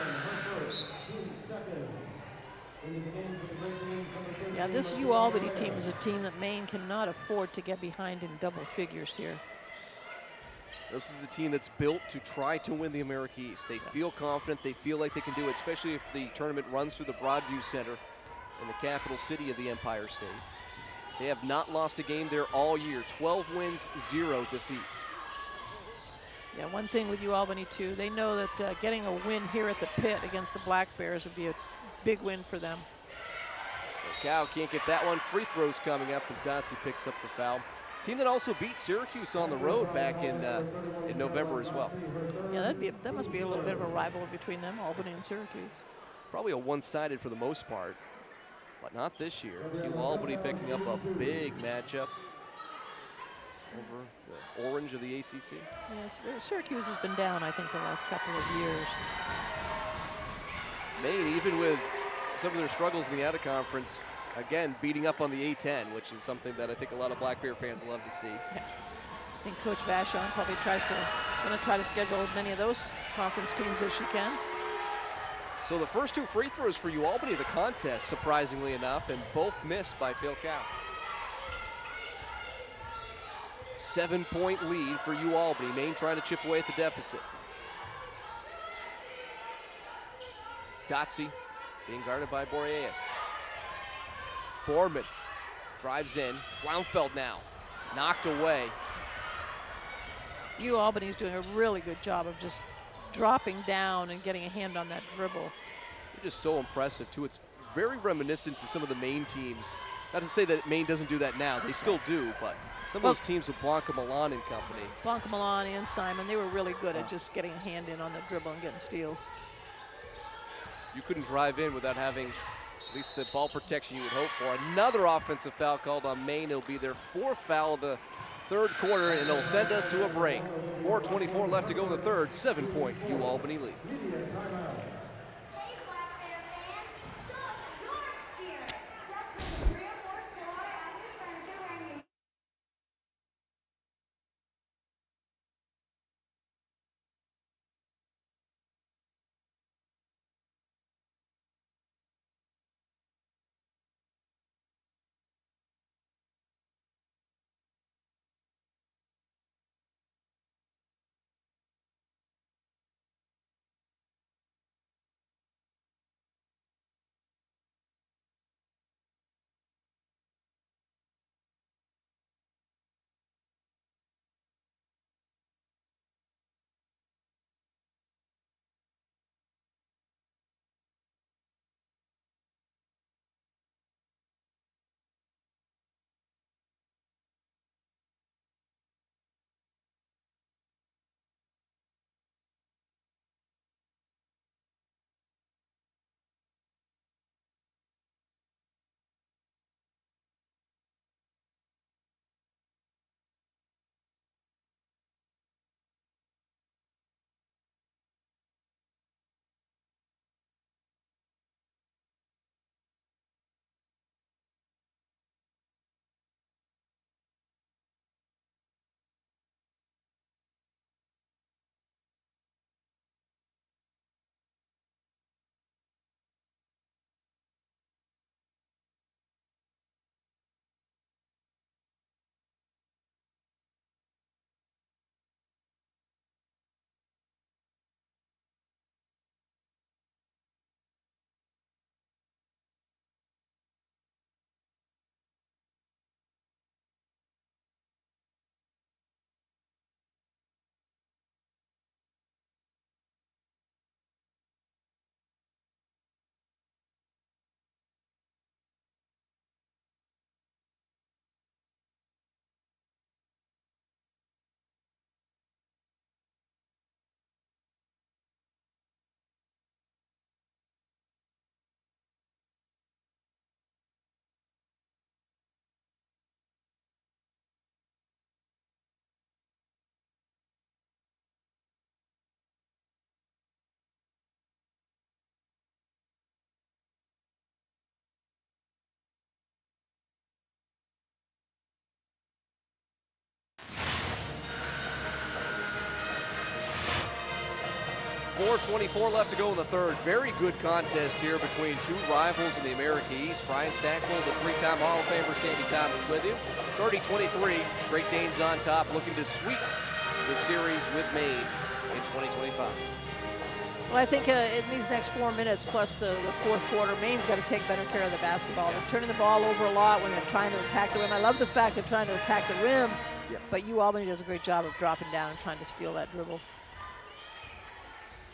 Yeah, this UAlbany team is a team that Maine cannot afford to get behind in double figures here. This is a team that's built to try to win the America East. They feel confident. They feel like they can do it, especially if the tournament runs through the Broadview Center in the capital city of the Empire State. They have not lost a game there all year. 12 wins, 0 defeats. Yeah, one thing with UAlbany too, they know that getting a win here at the pit against the Black Bears would be a big win for them. Cow can't get that one. Free throws coming up as Dotsy picks up the foul. Team that also beat Syracuse on the road back in November as well. Yeah, that must be a little bit of a rivalry between them, Albany and Syracuse. Probably a one-sided for the most part, but not this year. UAlbany picking up a big matchup over the orange of the ACC. Yes, Syracuse has been down, I think, the last couple of years. Maine, even with some of their struggles in the out-of-conference, again, beating up on the A10, which is something that I think a lot of Black Bear fans love to see. Yeah. I think Coach Vachon probably going to try to schedule as many of those conference teams as she can. So the first 2 free throws for UAlbany of the contest, surprisingly enough, and both missed by Falcao. 7-point lead for UAlbany. Maine trying to chip away at the deficit. Dotsy being guarded by Boreas. Borman drives in. Blaunfeld now knocked away. UAlbany's doing a really good job of just dropping down and getting a hand on that dribble. They're just so impressive, too. It's very reminiscent to some of the Maine teams. Not to say that Maine doesn't do that now. They still do, but some of those teams with Blanca Milan and company. Blanca Milan and Simon, they were really good at just getting a hand in on the dribble and getting steals. You couldn't drive in without having at least the ball protection you would hope for. Another offensive foul called on Maine. It'll be their 4th foul of the third quarter, and it'll send us to a break. 4:24 left to go in the third. 7-point UAlbany lead. 4:24 left to go in the third. Very good contest here between two rivals in the America East. Brian Stackpole, the three-time Hall of Famer, Sandy Thomas with you. 30-23, Great Danes on top, looking to sweep the series with Maine in 2025. Well, I think in these next 4 minutes plus the fourth quarter, Maine's got to take better care of the basketball. They're turning the ball over a lot when they're trying to attack the rim. I love the fact they're trying to attack the rim, but UAlbany does a great job of dropping down and trying to steal that dribble.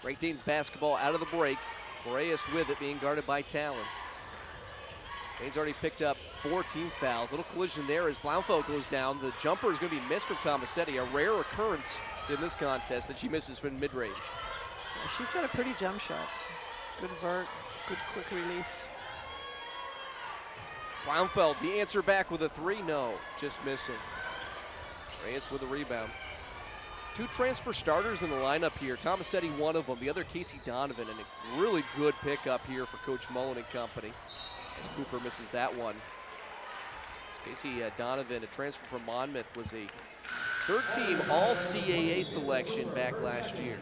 Great Danes basketball out of the break. Boreas with it, being guarded by Talon. Maine's already picked up 4 team fouls. Little collision there as Blaumfeld goes down. The jumper is going to be missed from Tomasetti. A rare occurrence in this contest that she misses from mid-range. Yeah, she's got a pretty jump shot. Good vert, good quick release. Blaumfeld, the answer back with a 3. No, just missing. Reyes with a rebound. 2 transfer starters in the lineup here. Tomasetti, one of them. The other, Casey Donovan, and a really good pickup here for Coach Mullen and company as Cooper misses that one. Casey Donovan, a transfer from Monmouth, was a third-team All-CAA selection back last year.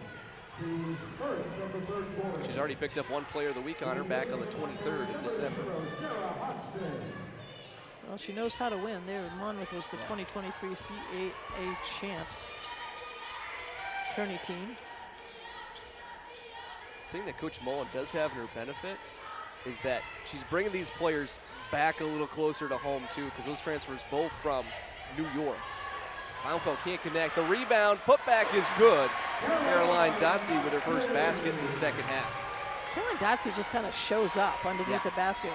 She's already picked up 1 Player of the Week honor back on the 23rd of December. Well, she knows how to win. There, Monmouth was the 2023 CAA champs. Tourney team. The thing that Coach Mullen does have in her benefit is that she's bringing these players back a little closer to home too, because those transfers both from New York. Blaumfeld can't connect. The rebound, putback is good. Caroline Dotsie with her first basket in the second half. Caroline Dotsie just kind of shows up underneath the basket.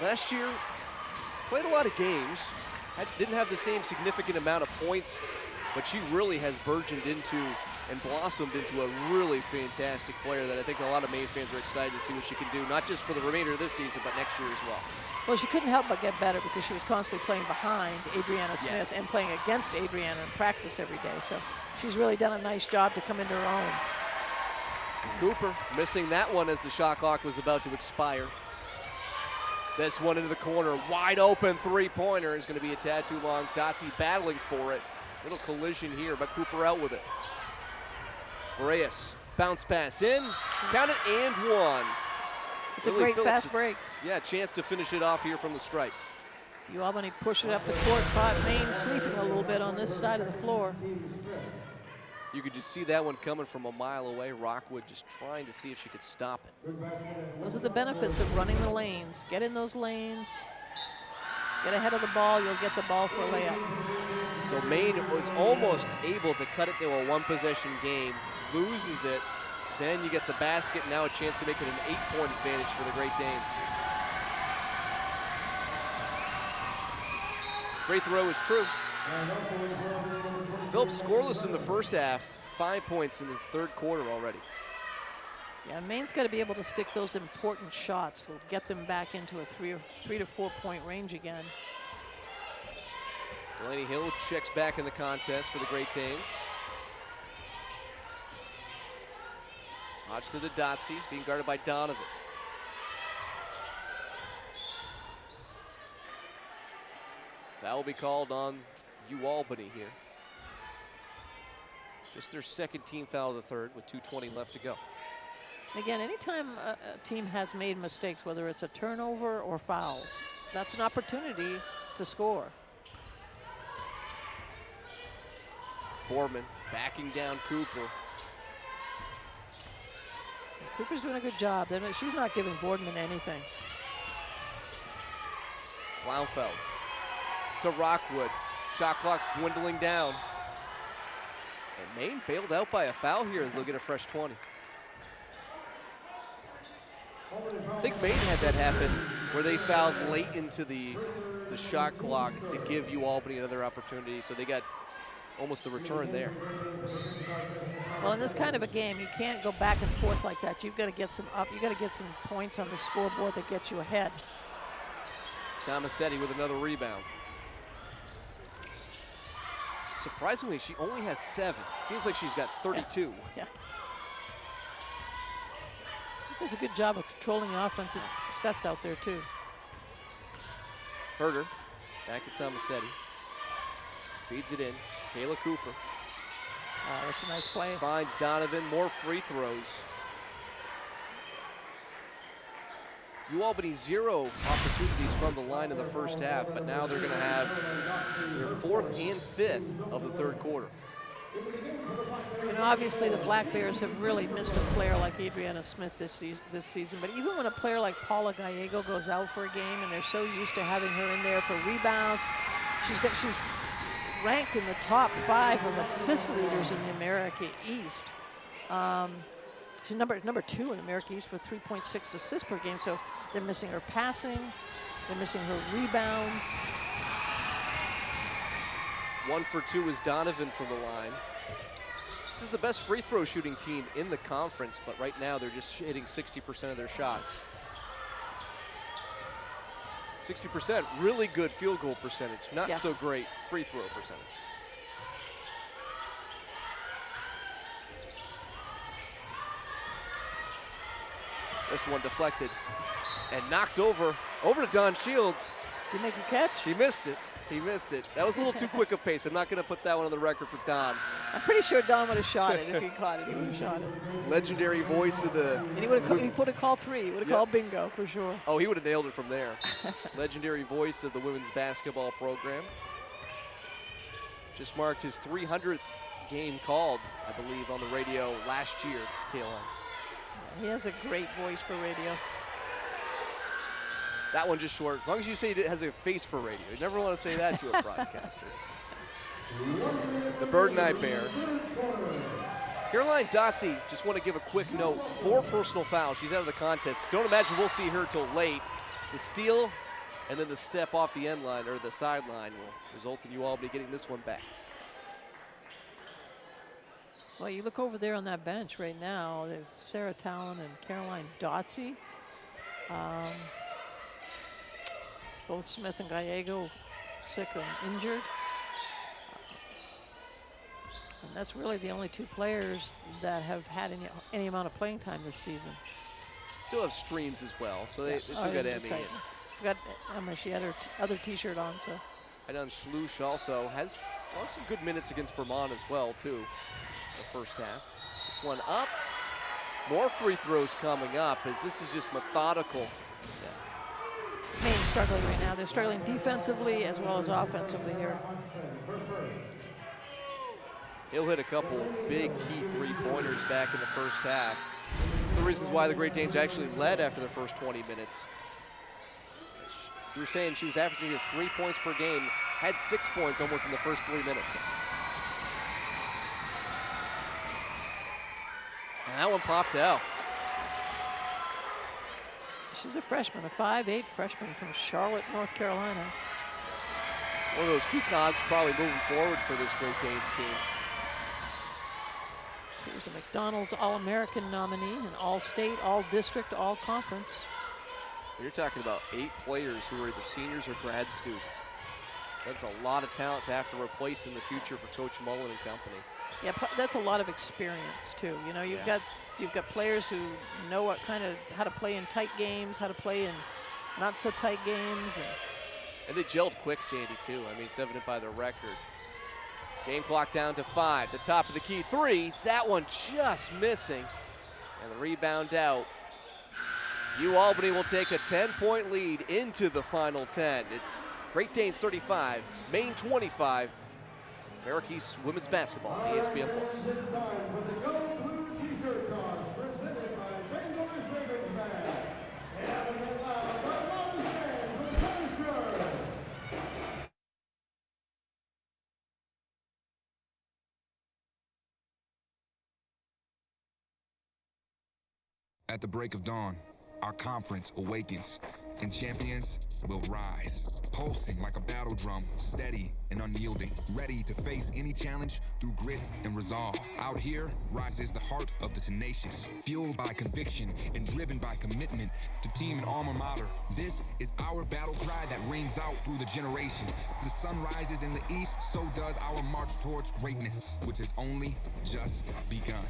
Last year, played a lot of games. Didn't have the same significant amount of points, but she really has burgeoned into and blossomed into a really fantastic player that I think a lot of Maine fans are excited to see what she can do, not just for the remainder of this season, but next year as well. Well, she couldn't help but get better because she was constantly playing behind Adriana Smith and playing against Adriana in practice every day. So she's really done a nice job to come into her own. Cooper missing that one as the shot clock was about to expire. This one into the corner, wide open three-pointer is going to be a tad too long. Dotsie battling for it. Little collision here, but Cooper out with it. Boreas, bounce pass in, count it and 1. It's a great fast break. Yeah, chance to finish it off here from the stripe. UAlbany pushed it up the court, caught Maine sleeping a little bit on this side of the floor. You could just see that one coming from a mile away. Rockwood just trying to see if she could stop it. Those are the benefits of running the lanes. Get in those lanes, get ahead of the ball, you'll get the ball for a layup. So Maine was almost able to cut it to a 1-possession game, loses it, then you get the basket, now a chance to make it an 8-point advantage for the Great Danes. Free throw is true. Phillips scoreless in the first half, 5 points in the third quarter already. Yeah, Maine's got to be able to stick those important shots. We'll get them back into a 3 to 4 point range again. Delaney Hill checks back in the contest for the Great Danes. Hodge to the Dotsie, being guarded by Donovan. That will be called on UAlbany here. Just their second team foul of the third with 2:20 left to go. Again, anytime a team has made mistakes, whether it's a turnover or fouls, that's an opportunity to score. Borman backing down Cooper. Cooper's doing a good job. She's not giving Boardman anything. Blaumfeld to Rockwood. Shot clock's dwindling down. And Maine bailed out by a foul here as they'll get a fresh 20. I think Maine had that happen where they fouled late into the shot clock to give UAlbany another opportunity, so they got almost the return there. Well, in this kind of a game, you can't go back and forth like that. You've got to get some up. You've got to get some points on the scoreboard that get you ahead. Tomasetti with another rebound. Surprisingly, she only has 7. Seems like she's got 32. Yeah. She does a good job of controlling the offensive sets out there, too. Herder, back to Tomasetti. Feeds it in. Kayla Cooper. That's a nice play. Finds Donovan, more free throws. UAlbany 0 opportunities from the line in the first half, but now they're going to have their 4th and 5th of the third quarter. You know, obviously the Black Bears have really missed a player like Adriana Smith this season, but even when a player like Paula Gallego goes out for a game and they're so used to having her in there for rebounds, she's ranked in the top 5 of assist leaders in the America East. She's number 2 in America East for 3.6 assists per game, so they're missing her passing, they're missing her rebounds. 1 for 2 is Donovan from the line. This is the best free throw shooting team in the conference, but right now they're just hitting 60% of their shots. 60%, really good field goal percentage, not so great free throw percentage. This one deflected and knocked over to Don Shields. Did he make a catch? He missed it. He missed it. That was a little too quick a pace. I'm not going to put that one on the record for Don. I'm pretty sure Don would have shot it if he caught it. He would have shot it. Legendary voice of the... And he would have called 3. He would have called bingo for sure. Oh, he would have nailed it from there. Legendary voice of the women's basketball program. Just marked his 300th game called, I believe, on the radio last year, tail end. Yeah, he has a great voice for radio. That one just short. As long as you say it has a face for radio. You never want to say that to a broadcaster. The Bird Eye Bear. Caroline Dotsey, just want to give a quick note. 4 personal fouls. She's out of the contest. Don't imagine we'll see her till late. The steal and then the step off the end line or the sideline will result in UAlbany getting this one back. Well, you look over there on that bench right now. There's Sarah Talon and Caroline Dotsey. Both Smith and Gallego sick and injured. And that's really the only 2 players that have had any amount of playing time this season. Still have Streams as well, so they still got Emmy. Right. Got Emma, she had her other t-shirt on, so. And then Schluch also has some good minutes against Vermont as well, too, the first half. This one up. More free throws coming up as this is just methodical. Maine struggling right now. They're struggling defensively as well as offensively here. He'll hit a couple big key 3-pointers back in the first half. The reasons why the Great Danes actually led after the first 20 minutes. You were saying she was averaging just 3 points per game, had 6 points almost in the first 3 minutes. And that one popped out. She's a freshman, a 5'8" freshman from Charlotte, North Carolina. One of those key cogs probably moving forward for this Great Danes team. Here's a McDonald's All-American nominee, an All-State, All-District, All-Conference. You're talking about 8 players who are either seniors or grad students. That's a lot of talent to have to replace in the future for Coach Mullen and company. Yeah, that's a lot of experience too. You know, you've got players who know how to play in tight games, how to play in not so tight games, and they gelled quick, Sandy, too. I mean, it's evident by their record. Game clock down to 5. The top of the key 3. That one just missing, and the rebound out. UAlbany will take a 10-point lead into the final 10. It's Great Danes 35, Maine 25. America East women's basketball on ESPN+. It's time for the Go Blue T-shirt toss presented by Bangor Savings Bank. Having it loud, the loudest fans with Punishment. At the break of dawn, our conference awakens, and champions will rise, pulsing like a battle drum, steady and unyielding, ready to face any challenge through grit and resolve. Out here rises the heart of the tenacious, fueled by conviction and driven by commitment to team and alma mater. This is our battle cry that rings out through the generations. The sun rises in the east, so does our march towards greatness, which has only just begun.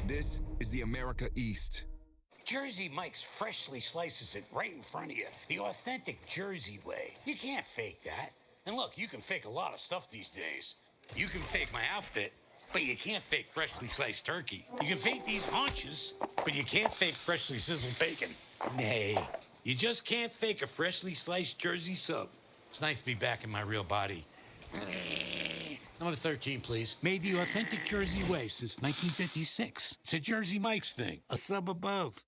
This is the America East. Jersey Mike's freshly slices it right in front of you. The authentic Jersey way. You can't fake that. And look, you can fake a lot of stuff these days. You can fake my outfit. But you can't fake freshly sliced turkey. You can fake these haunches, but you can't fake freshly sizzled bacon. Nay, you just can't fake a freshly sliced Jersey sub. It's nice to be back in my real body. Number 13, please. Made the authentic Jersey way since 1956. It's a Jersey Mike's thing, a sub above.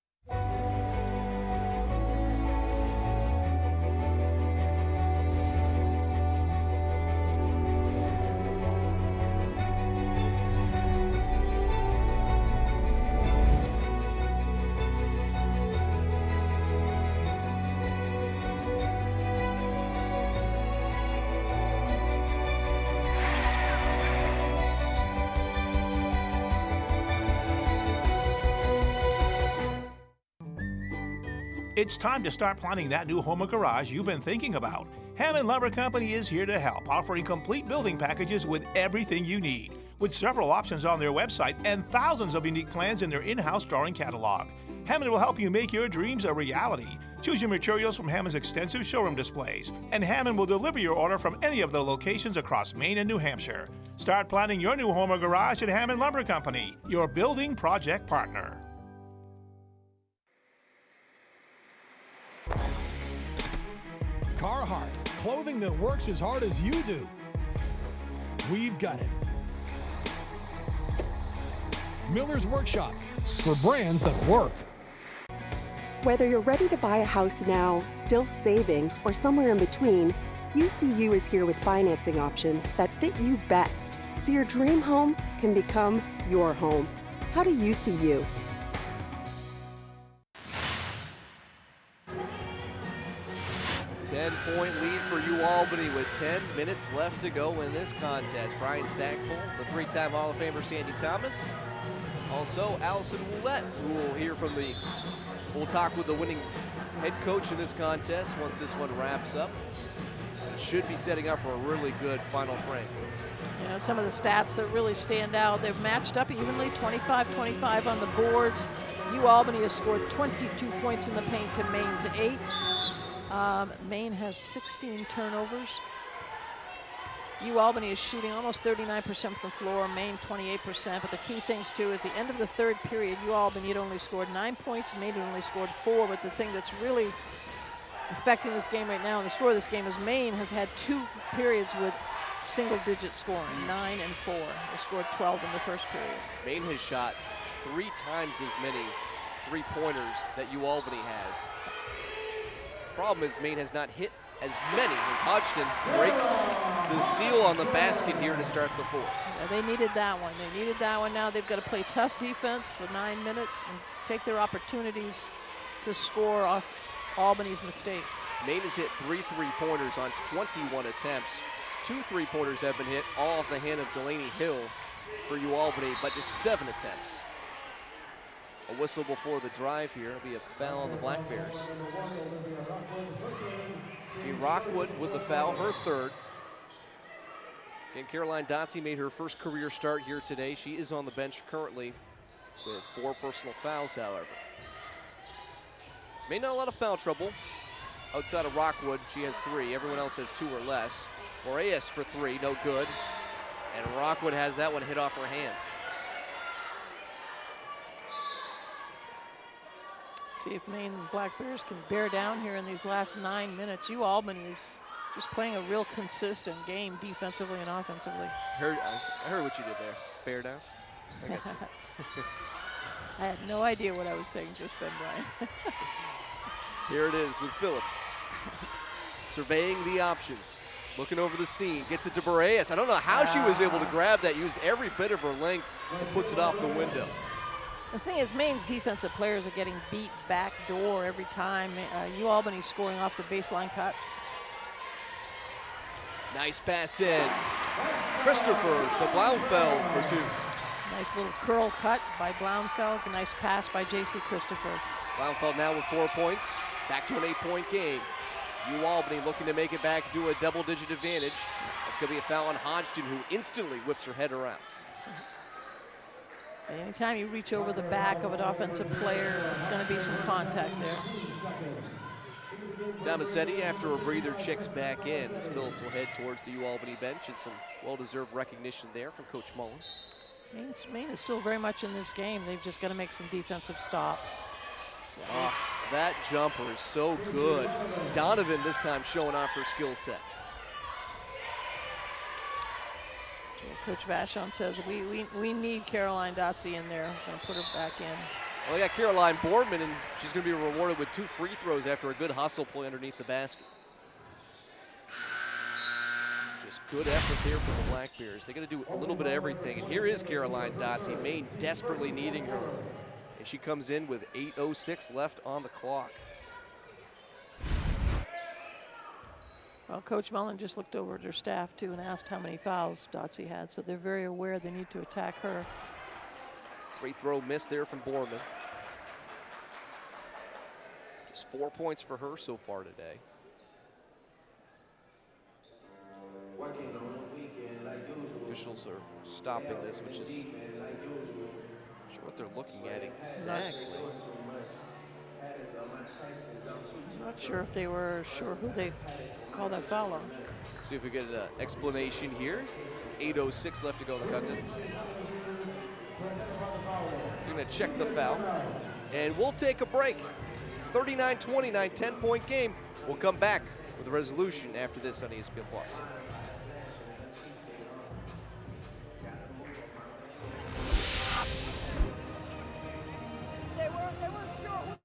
It's time to start planning that new home or garage you've been thinking about. Hammond Lumber Company is here to help, offering complete building packages with everything you need. With several options on their website and thousands of unique plans in their in-house drawing catalog, Hammond will help you make your dreams a reality. Choose your materials from Hammond's extensive showroom displays, and Hammond will deliver your order from any of the locations across Maine and New Hampshire. Start planning your new home or garage at Hammond Lumber Company, your building project partner. Carhartt, clothing that works as hard as you do. We've got it. Miller's Workshop, for brands that work. Whether you're ready to buy a house now, still saving, or somewhere in between, UCU is here with financing options that fit you best, so your dream home can become your home. How do you see you? 10-point lead for UAlbany with 10 minutes left to go in this contest. Brian Stackpole, the three-time Hall of Famer Sandy Thomas. Also, Allison Ouellette, who we'll talk with the winning head coach in this contest once this one wraps up. Should be setting up for a really good final frame. You know, some of the stats that really stand out, they've matched up evenly, 25-25 on the boards. UAlbany has scored 22 points in the paint to Maine's 8. Maine has 16 turnovers. UAlbany is shooting almost 39% from the floor, Maine 28%. But the key things too, at the end of the third period, UAlbany had only scored 9 points, Maine had only scored 4. But the thing that's really affecting this game right now and the score of this game is Maine has had 2 periods with single-digit scoring, 9 and 4. They scored 12 in the first period. Maine has shot 3 times as many three-pointers that UAlbany has. Problem is Maine has not hit as many as Hodgson breaks the seal on the basket here to start the fourth. Yeah, they needed that one. They needed that one. Now they've got to play tough defense for 9 minutes and take their opportunities to score off Albany's mistakes. Maine has hit 3 three-pointers on 21 attempts. 2 three-pointers have been hit, all off the hand of Delaney Hill for UAlbany, but just 7 attempts. A whistle before the drive here. It'll be a foul on the Black Bears. Rockwood with the foul, her third. Again, Caroline Dotsey made her first career start here today. She is on the bench currently with 4 personal fouls, however. Maine not a lot of foul trouble. Outside of Rockwood, she has 3. Everyone else has 2 or less. Moraes for 3, no good. And Rockwood has that one hit off her hands. See if Maine and Black Bears can bear down here in these last 9 minutes. UAlbany is just playing a real consistent game defensively and offensively. I heard what you did there. Bear down. I got you. I had no idea what I was saying just then, Brian. Here it is with Phillips. Surveying the options. Looking over the scene. Gets it to Moraes. I don't know how she was able to grab that. Used every bit of her length and puts it off the window. The thing is, Maine's defensive players are getting beat back door every time. UAlbany's scoring off the baseline cuts. Nice pass in. Christopher to Blaumfeld for 2. Nice little curl cut by Blaumfeld. A nice pass by J.C. Christopher. Blaumfeld now with 4 points. Back to an 8-point game. UAlbany looking to make it back to a double-digit advantage. That's going to be a foul on Hodgson, who instantly whips her head around. Anytime you reach over the back of an offensive player, there's going to be some contact there. Tomasetti, after a breather, checks back in as Phillips will head towards the UAlbany bench, and some well-deserved recognition there from Coach Mullen. Maine is still very much in this game. They've just got to make some defensive stops. That jumper is so good. Donovan this time showing off her skill set. Coach Vachon says we need Caroline Dotsie in there. We're going to put her back in. Well, they got Caroline Boardman, and she's going to be rewarded with 2 free throws after a good hustle play underneath the basket. Just good effort there for the Black Bears. They got to do a little bit of everything. And here is Caroline Dotsie, Maine desperately needing her. And she comes in with 8:06 left on the clock. Well, Coach Mullen just looked over at her staff, too, and asked how many fouls Dotsie had. So they're very aware they need to attack her. Free throw miss there from Boardman. Just 4 points for her so far today. Officials are stopping this, which is not sure what they're looking at exactly. I'm not sure if they were sure who they called that foul on. See if we get an explanation here. 8:06 left to go in the contest. We're going to check the foul, and we'll take a break. 39-29, 10-point game. We'll come back with a resolution after this on ESPN+. They weren't sure.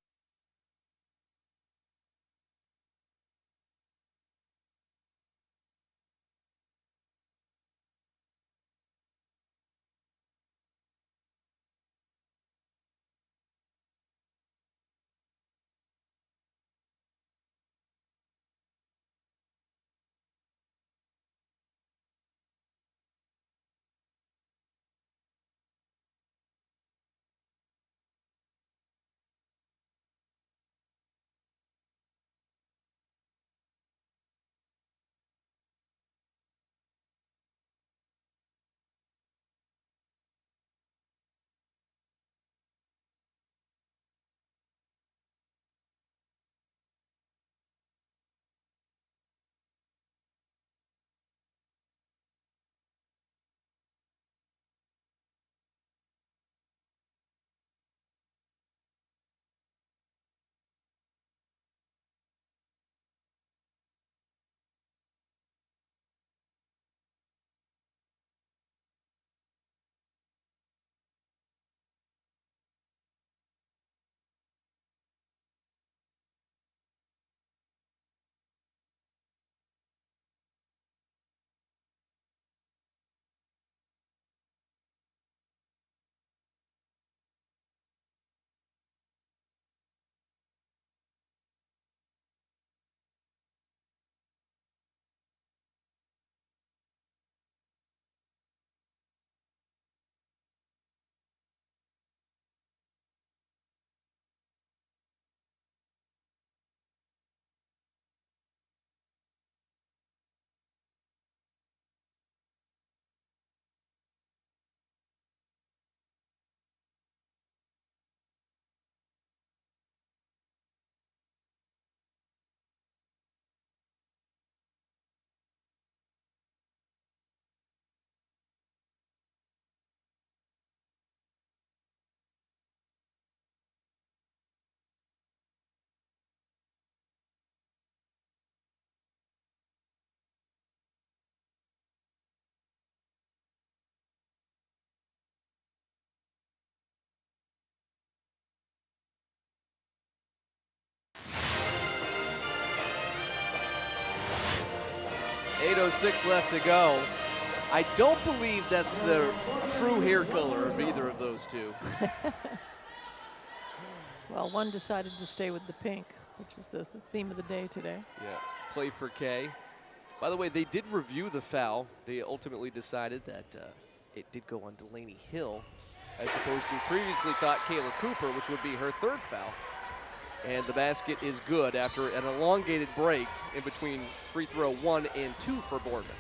.06 left to go. I don't believe that's the true hair color of either of those two. Well, one decided to stay with the pink, which is the theme of the day today. Yeah, play for K. By the way, they did review the foul. They ultimately decided that it did go on Delaney Hill, as opposed to previously thought Kayla Cooper, which would be her 3rd foul. And the basket is good after an elongated break in between free throw 1 and 2 for Boardman.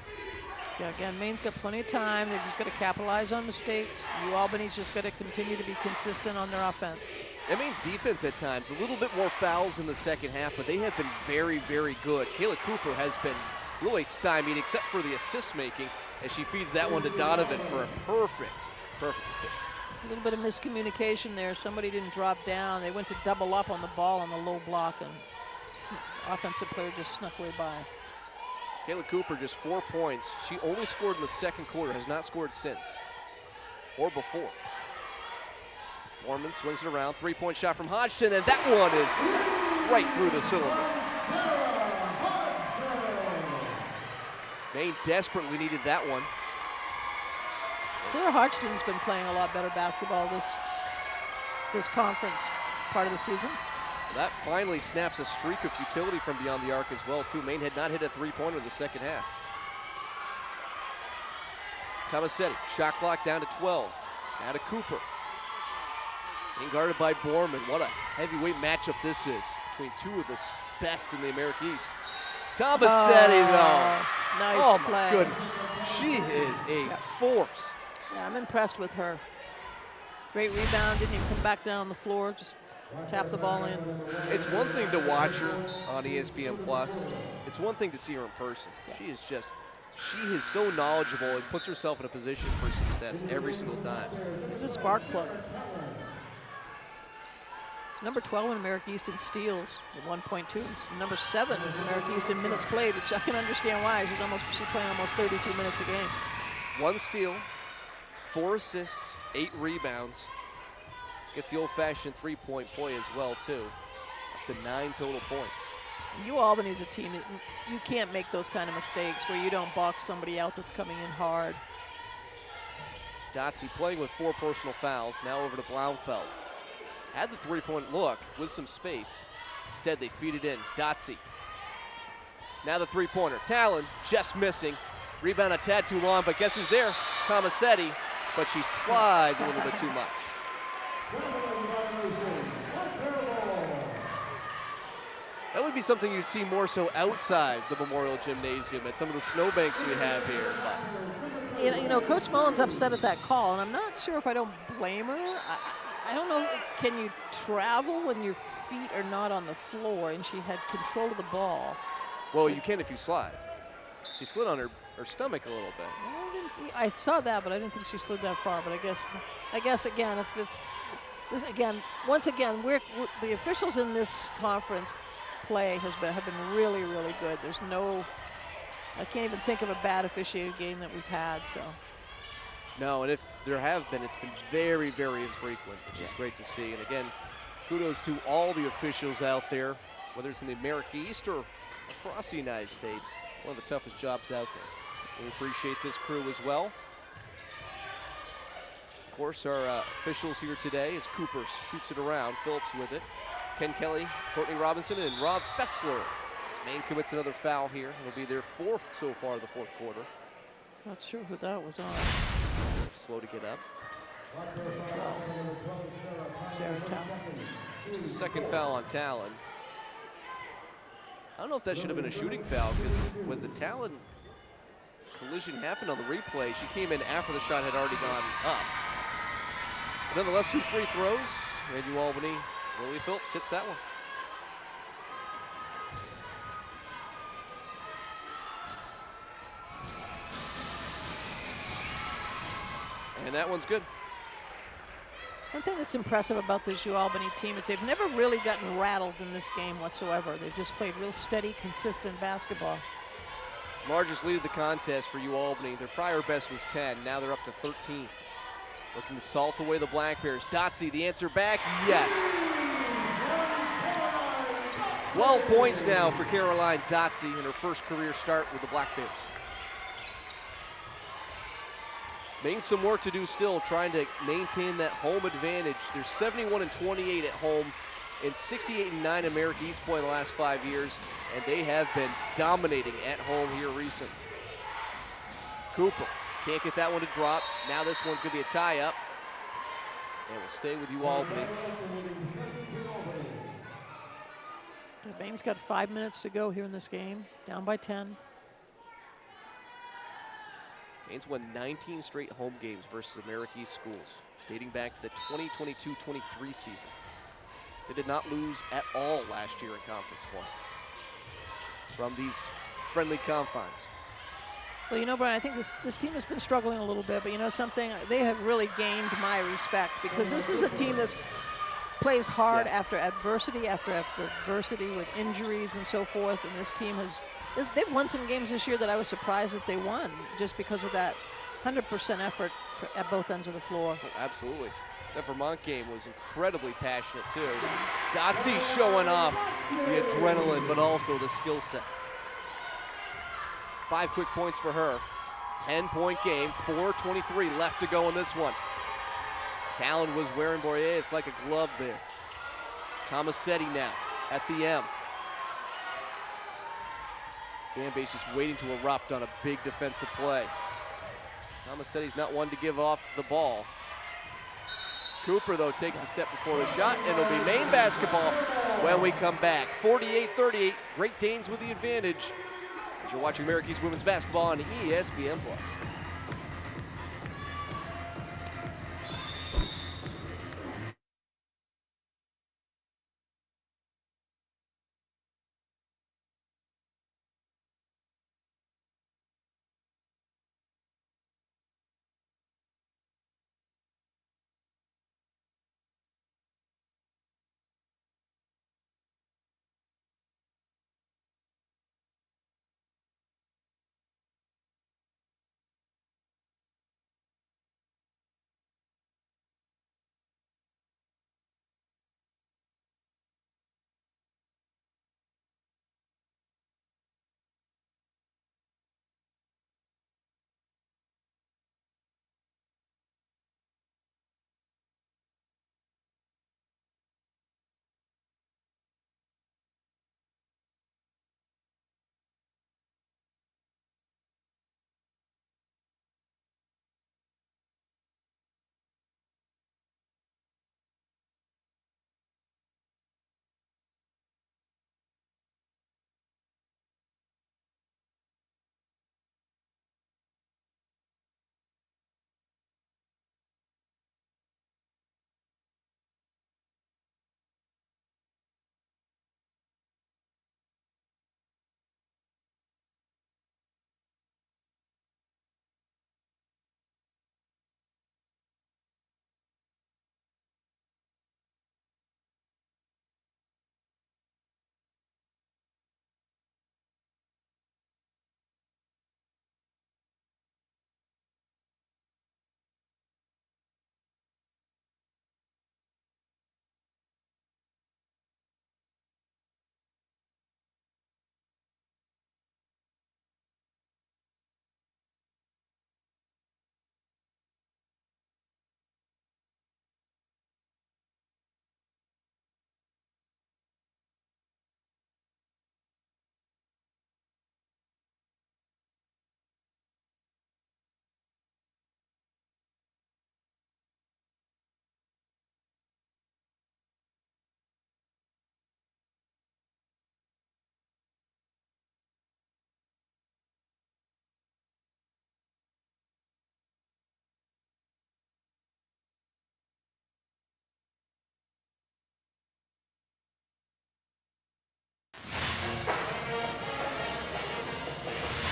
Yeah, again, Maine's got plenty of time. They're just got to capitalize on mistakes. UAlbany's just got to continue to be consistent on their offense. That means defense at times. A little bit more fouls in the second half, but they have been very, very good. Kayla Cooper has been really stymied, except for the assist making, as she feeds that one to Donovan for a perfect Perfect decision. A little bit of miscommunication there. Somebody didn't drop down. They went to double up on the ball on the low block, and offensive player just snuck way by. Kayla Cooper, just 4 points. She only scored in the second quarter, has not scored since or before. Norman swings it around, 3-point shot from Hodgson, and that one is right through the cylinder. Maine desperately needed that one. Sarah Hodgson's been playing a lot better basketball this conference part of the season. That finally snaps a streak of futility from beyond the arc as well, too. Maine had not hit a three-pointer in the second half. Tomasetti, shot clock down to 12. Now to Cooper. Being guarded by Borman. What a heavyweight matchup this is between two of the best in the American East. Tomasetti, though. Nice oh, play. my goodness. She is a force. Yeah, I'm impressed with her. Great rebound, didn't even come back down the floor, just tap the ball in. It's one thing to watch her on ESPN Plus. It's one thing to see her in person. She is so knowledgeable and puts herself in a position for success every single time. It's a spark plug. Number 12 in America East in steals with 1.2. Number 7 in America East in minutes played, which I can understand why. She's playing almost 32 minutes a game. 1 steal, 4 assists, 8 rebounds. Gets the old-fashioned three-point play as well, too. Up to 9 total points. UAlbany is a team that you can't make those kind of mistakes where you don't box somebody out that's coming in hard. Dotsey playing with 4 personal fouls. Now over to Blaumfeld. Had the three-point look with some space. Instead, they feed it in. Dotsey. Now the three-pointer. Talon just missing. Rebound a tad too long, but guess who's there? Tomasetti, but she slides a little bit too much. That would be something you'd see more so outside the Memorial Gymnasium at some of the snowbanks we have here. You know, Coach Mullins upset at that call, and I'm not sure if I don't blame her. I don't know, can you travel when your feet are not on the floor, and she had control of the ball? Well, you can if you slide. She slid on her stomach a little bit. I saw that, but I didn't think she slid that far. But I guess again, once again, the officials in this conference play have been really, really good. I can't even think of a bad officiated game that we've had. So. No, and if there have been, it's been very, very infrequent, which is great to see. And again, kudos to all the officials out there, whether it's in the America East or across the United States. One of the toughest jobs out there. We appreciate this crew as well. Of course, our officials here today as Cooper shoots it around, Phillips with it. Ken Kelly, Courtney Robinson, and Rob Fessler. Maine commits another foul here. It'll be their 4th so far of the 4th quarter. Not sure who that was on. Slow to get up. 12. Sarah Talon. It's the 2nd foul on Talon. I don't know if that should have been a shooting foul, because when the Talon collision happened on the replay, she came in after the shot had already gone up. But nonetheless, 2 free throws. And UAlbany, Lily Phillips hits that one. And that one's good. One thing that's impressive about this UAlbany team is they've never really gotten rattled in this game whatsoever. They've just played real steady, consistent basketball. Largest lead of the contest for UAlbany. Their prior best was 10. Now they're up to 13. Looking to salt away the Black Bears. Dotsey, the answer back, yes. 12 points now for Caroline Dotsey in her first career start with the Black Bears. Maine some work to do still, trying to maintain that home advantage. They're 71-28 at home and 68-9 America East play in the last 5 years, and they have been dominating at home here recently. Cooper can't get that one to drop. Now this one's going to be a tie-up, and we'll stay with UAlbany. Maine's got 5 minutes to go here in this game, down by 10. Maine's won 19 straight home games versus America East schools, dating back to the 2022-23 season. They did not lose at all last year in conference play from these friendly confines. Well, you know, Brian, I think this team has been struggling a little bit, but you know something? They have really gained my respect because this is a team that plays hard after adversity with injuries and so forth, and this team they've won some games this year that I was surprised that they won just because of that 100% effort at both ends of the floor. Oh, absolutely. That Vermont game was incredibly passionate too. Dotsey showing off the adrenaline, but also the skill set. 5 quick points for her. 10-point game, 4:23 left to go in this one. Talon was wearing Boyer, it's like a glove there. Tomasetti now at the M. Fan base just waiting to erupt on a big defensive play. Tomasetti's not one to give off the ball. Cooper, though, takes a step before the shot, and it'll be Maine basketball when we come back. 48-38, Great Danes with the advantage. As you're watching America's Women's Basketball on ESPN+.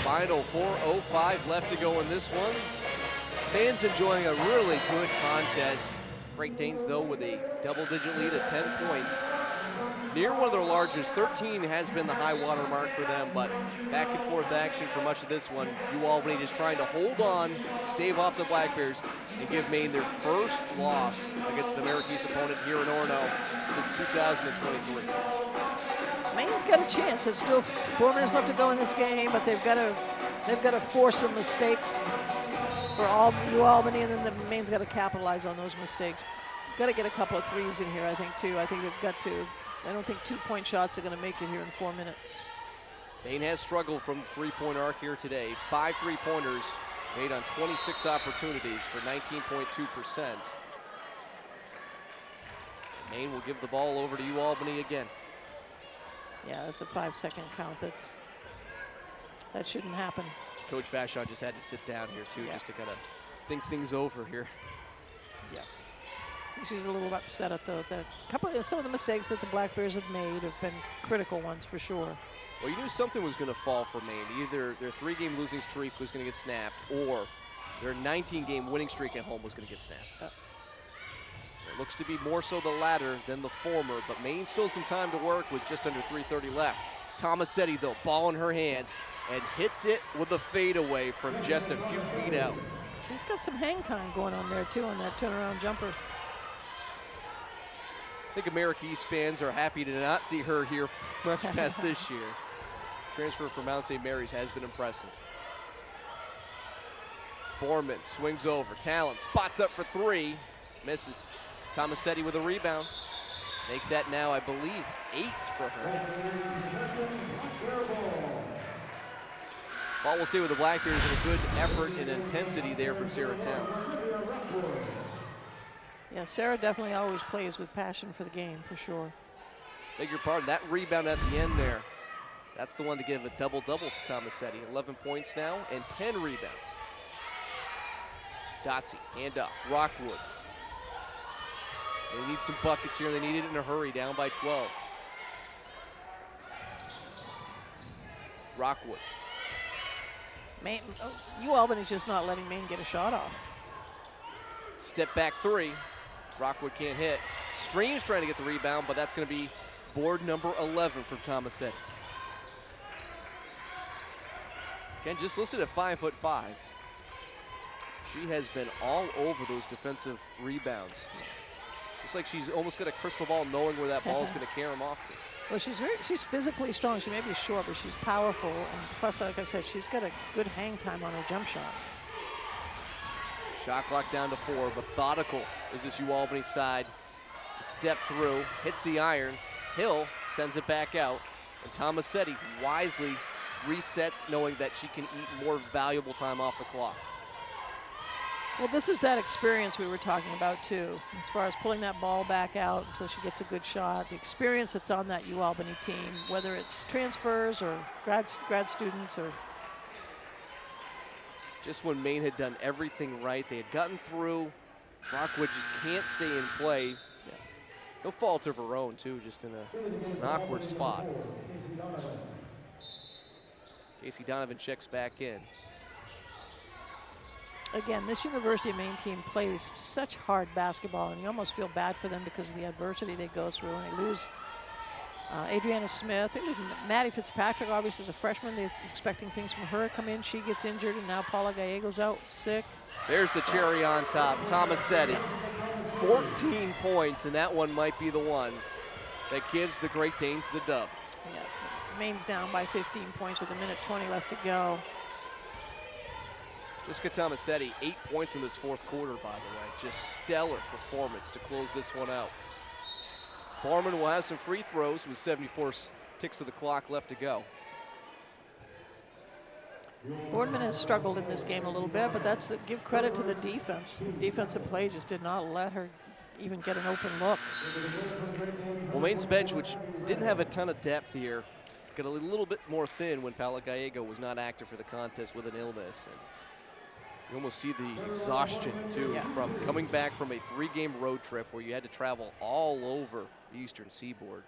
Final 4:05 left to go in this one. Fans enjoying a really good contest. Great Danes, though, with a double-digit lead of 10 points. Near one of their largest, 13 has been the high water mark for them, but back and forth action for much of this one. UAlbany just trying to hold on, stave off the Black Bears, and give Maine their first loss against an American opponent here in Orono since 2023. Maine's got a chance. There's still 4 minutes left to go in this game, but they've got to force some mistakes for UAlbany, and then Maine's got to capitalize on those mistakes. Got to get a couple of threes in here, I think, too. I think they've got to. I don't think 2-point shots are going to make it here in 4 minutes. Maine has struggled from the three-point arc here today. 5 3-pointers made on 26 opportunities for 19.2%. Maine will give the ball over to UAlbany again. Yeah, that's a 5-second count. That shouldn't happen. Coach Vashon just had to sit down here too, just to kind of think things over here. Yeah. she's a little upset at those. Some of the mistakes that the Black Bears have made have been critical ones for sure. Well, you knew something was going to fall for Maine. Either their 3-game losing streak was going to get snapped, or their 19-game winning streak at home was going to get snapped. It looks to be more so the latter than the former, but Maine still some time to work with just under 3:30 left. Tomasetti, though, ball in her hands, and hits it with a fadeaway from just a few feet out. She's got some hang time going on there, too, on that turnaround jumper. I think America East fans are happy to not see her here much past this year. Transfer from Mount St. Mary's has been impressive. Borman swings over. Talent spots up for 3. Misses. Tomasetti with a rebound. Make that now, I believe, 8 for her. Ball will stay with the Black Bears, and a good effort and intensity there from Sarah Talent. Yeah, Sarah definitely always plays with passion for the game, for sure. Beg your pardon, that rebound at the end there, that's the one to give a double-double to Tomasetti. 11 points now and 10 rebounds. Dotsey, handoff, Rockwood. They need some buckets here. They need it in a hurry, down by 12. Rockwood. UAlbany's just not letting Maine get a shot off. Step back 3. Rockwood can't hit. Stream's trying to get the rebound, but that's going to be board number 11 from Tomasetti. Again, just listed at 5'5". She has been all over those defensive rebounds. It's like she's almost got a crystal ball knowing where that ball is going to carry him off to. Well, she's physically strong. She may be short, but she's powerful. And plus, like I said, she's got a good hang time on her jump shot. Shot clock down to 4. Methodical is this UAlbany side. Step through, hits the iron. Hill sends it back out. And Tomasetti wisely resets, knowing that she can eat more valuable time off the clock. Well, this is that experience we were talking about, too, as far as pulling that ball back out until she gets a good shot. The experience that's on that UAlbany team, whether it's transfers or grad students or... Just when Maine had done everything right, they had gotten through. Rockwood just can't stay in play. Yeah. No fault of her own, too, just in an awkward spot. Casey Donovan checks back in. Again, this University of Maine team plays such hard basketball, and you almost feel bad for them because of the adversity they go through. And they lose Adriana Smith. It was Maddie Fitzpatrick, obviously, as a freshman. They're expecting things from her to come in. She gets injured, and now Paula Gallego's out sick. There's the cherry on top. Tomasetti, 14 points, and that one might be the one that gives the Great Danes the dub. Yeah, Maine's down by 15 points with 1:20 left to go. Jessica Tomasetti, 8 points in this fourth quarter, by the way. Just stellar performance to close this one out. Barman will have some free throws with 74 ticks of the clock left to go. Boardman has struggled in this game a little bit, but that's give credit to the defense. Defensive play just did not let her even get an open look. Well, Maine's bench, which didn't have a ton of depth here, got a little bit more thin when Paula Gallego was not active for the contest with an illness. And you almost see the exhaustion, too, from coming back from a 3-game road trip where you had to travel all over the Eastern Seaboard.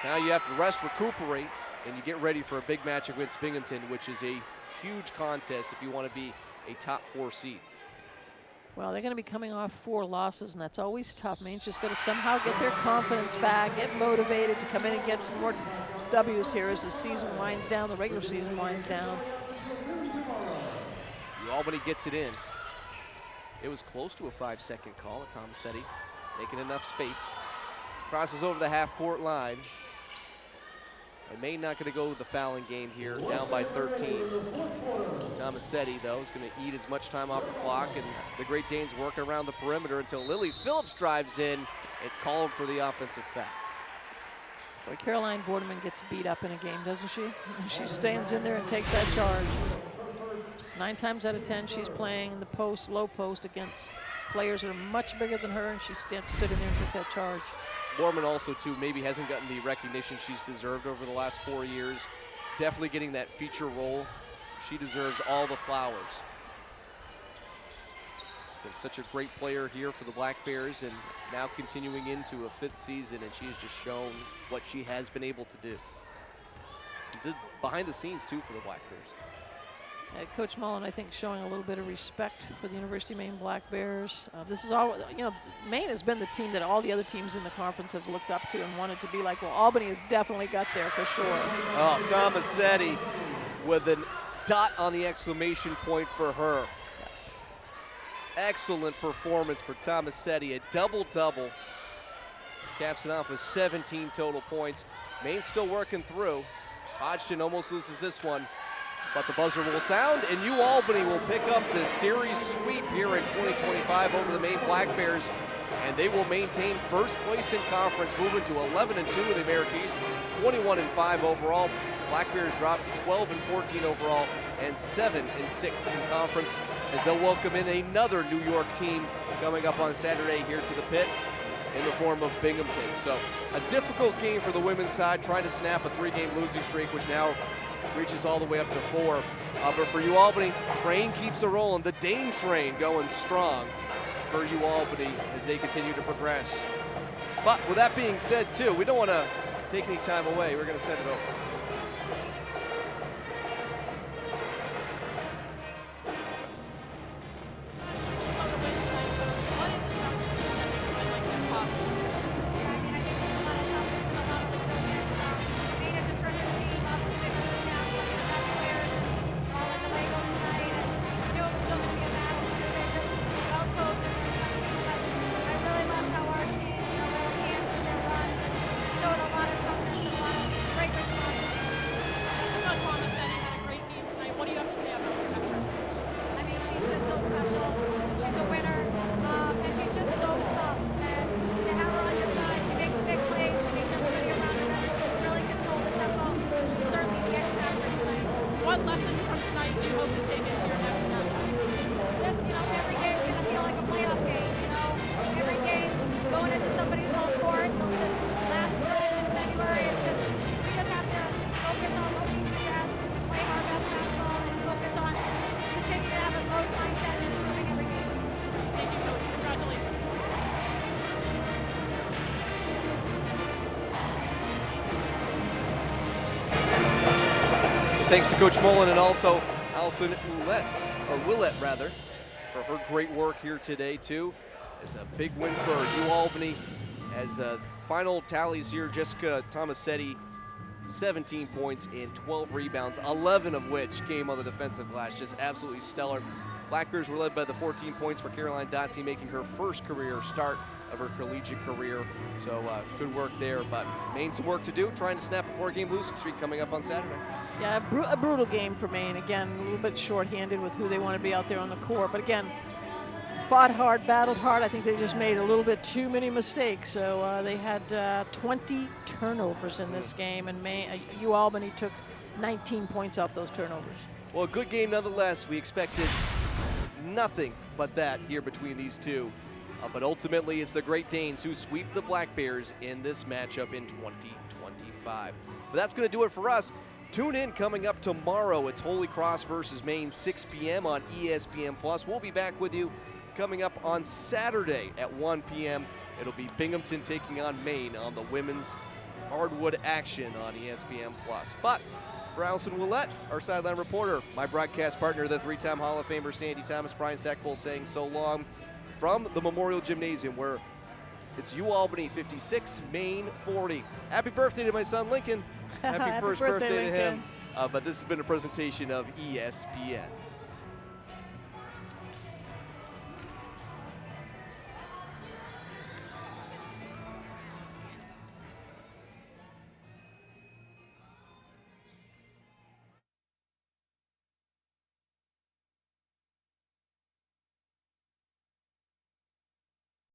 Now you have to rest, recuperate, and you get ready for a big match against Binghamton, which is a huge contest if you want to be a top 4 seed. Well, they're going to be coming off 4 losses, and that's always tough. Maine's just got to somehow get their confidence back, get motivated to come in and get some more W's here as the season winds down, the regular season winds down. Albany gets it in. It was close to a 5-second call at Tomasetti, making enough space. Crosses over the half-court line. And Maine not going to go with the fouling game here, down by 13. Tomasetti, though, is going to eat as much time off the clock, and the Great Danes working around the perimeter until Lily Phillips drives in. It's called for the offensive foul. Boy, Caroline Boardman gets beat up in a game, doesn't she? She stands in there and takes that charge. 9 times out of 10, she's playing in the post, low post against players that are much bigger than her, and she stood in there and took that charge. Boardman also, too, maybe hasn't gotten the recognition she's deserved over the last 4 years. Definitely getting that feature role. She deserves all the flowers. Been such a great player here for the Black Bears, and now continuing into a 5th season, and she has just shown what she has been able to do. Did behind the scenes too for the Black Bears. Coach Mullen, I think, showing a little bit of respect for the University of Maine Black Bears. This is all, you know, Maine has been the team that all the other teams in the conference have looked up to and wanted to be like. Well, Albany has definitely got there for sure. Oh, Tomasetti with a dot on the exclamation point for her. Excellent performance for Tomasetti, a double-double. Caps it off with 17 total points. Maine's still working through. Hodgson almost loses this one, but the buzzer will sound, and UAlbany will pick up the series sweep here in 2025 over the Maine Black Bears, and they will maintain first place in conference, moving to 11-2 in the America East, 21-5 overall. Black Bears dropped to 12-14 overall and 7-6 in conference, as they'll welcome in another New York team coming up on Saturday here to the pit in the form of Binghamton. So a difficult game for the women's side, trying to snap a 3-game losing streak, which now reaches all the way up to 4. But for UAlbany, train keeps a rolling. The Dane train going strong for UAlbany as they continue to progress. But with that being said, too, we don't want to take any time away. We're going to send it over. What lessons from tonight do you hope to take into your next matchup? Just, every game's going to feel like a playoff game, Every game going into somebody's home court, this last stretch in February is just, we just have to focus on what we do best, play our best basketball, and focus on continue to have a growth mindset and improving every game. Thank you, Coach. Congratulations. Thanks to Coach Mullen and also Allison Willett, for her great work here today, too. It's a big win for UAlbany. As final tallies here, Jessica Tomasetti, 17 points and 12 rebounds, 11 of which came on the defensive glass. Just absolutely stellar. Black Bears were led by the 14 points for Caroline Dotsie, making her first career start of her collegiate career. So good work there, but Maine some work to do, trying to snap a 4-game losing streak coming up on Saturday. Yeah, a brutal game for Maine. Again, a little bit short-handed with who they want to be out there on the court. But again, fought hard, battled hard. I think they just made a little bit too many mistakes. So they had 20 turnovers in this game, and UAlbany took 19 points off those turnovers. Well, a good game nonetheless. We expected nothing but that here between these two. But ultimately, it's the Great Danes who sweep the Black Bears in this matchup in 2025. But that's going to do it for us. Tune in coming up tomorrow. It's Holy Cross versus Maine, 6 p.m. on ESPN+. We'll be back with you coming up on Saturday at 1 p.m. It'll be Binghamton taking on Maine on the women's hardwood action on ESPN+. But for Allison Willett, our sideline reporter, my broadcast partner, the 3-time Hall of Famer Sandy Thomas, Brian Stackpole saying so long from the Memorial Gymnasium, where it's UAlbany 56, Maine 40. Happy birthday to my son Lincoln. Happy first birthday to him. But this has been a presentation of ESPN.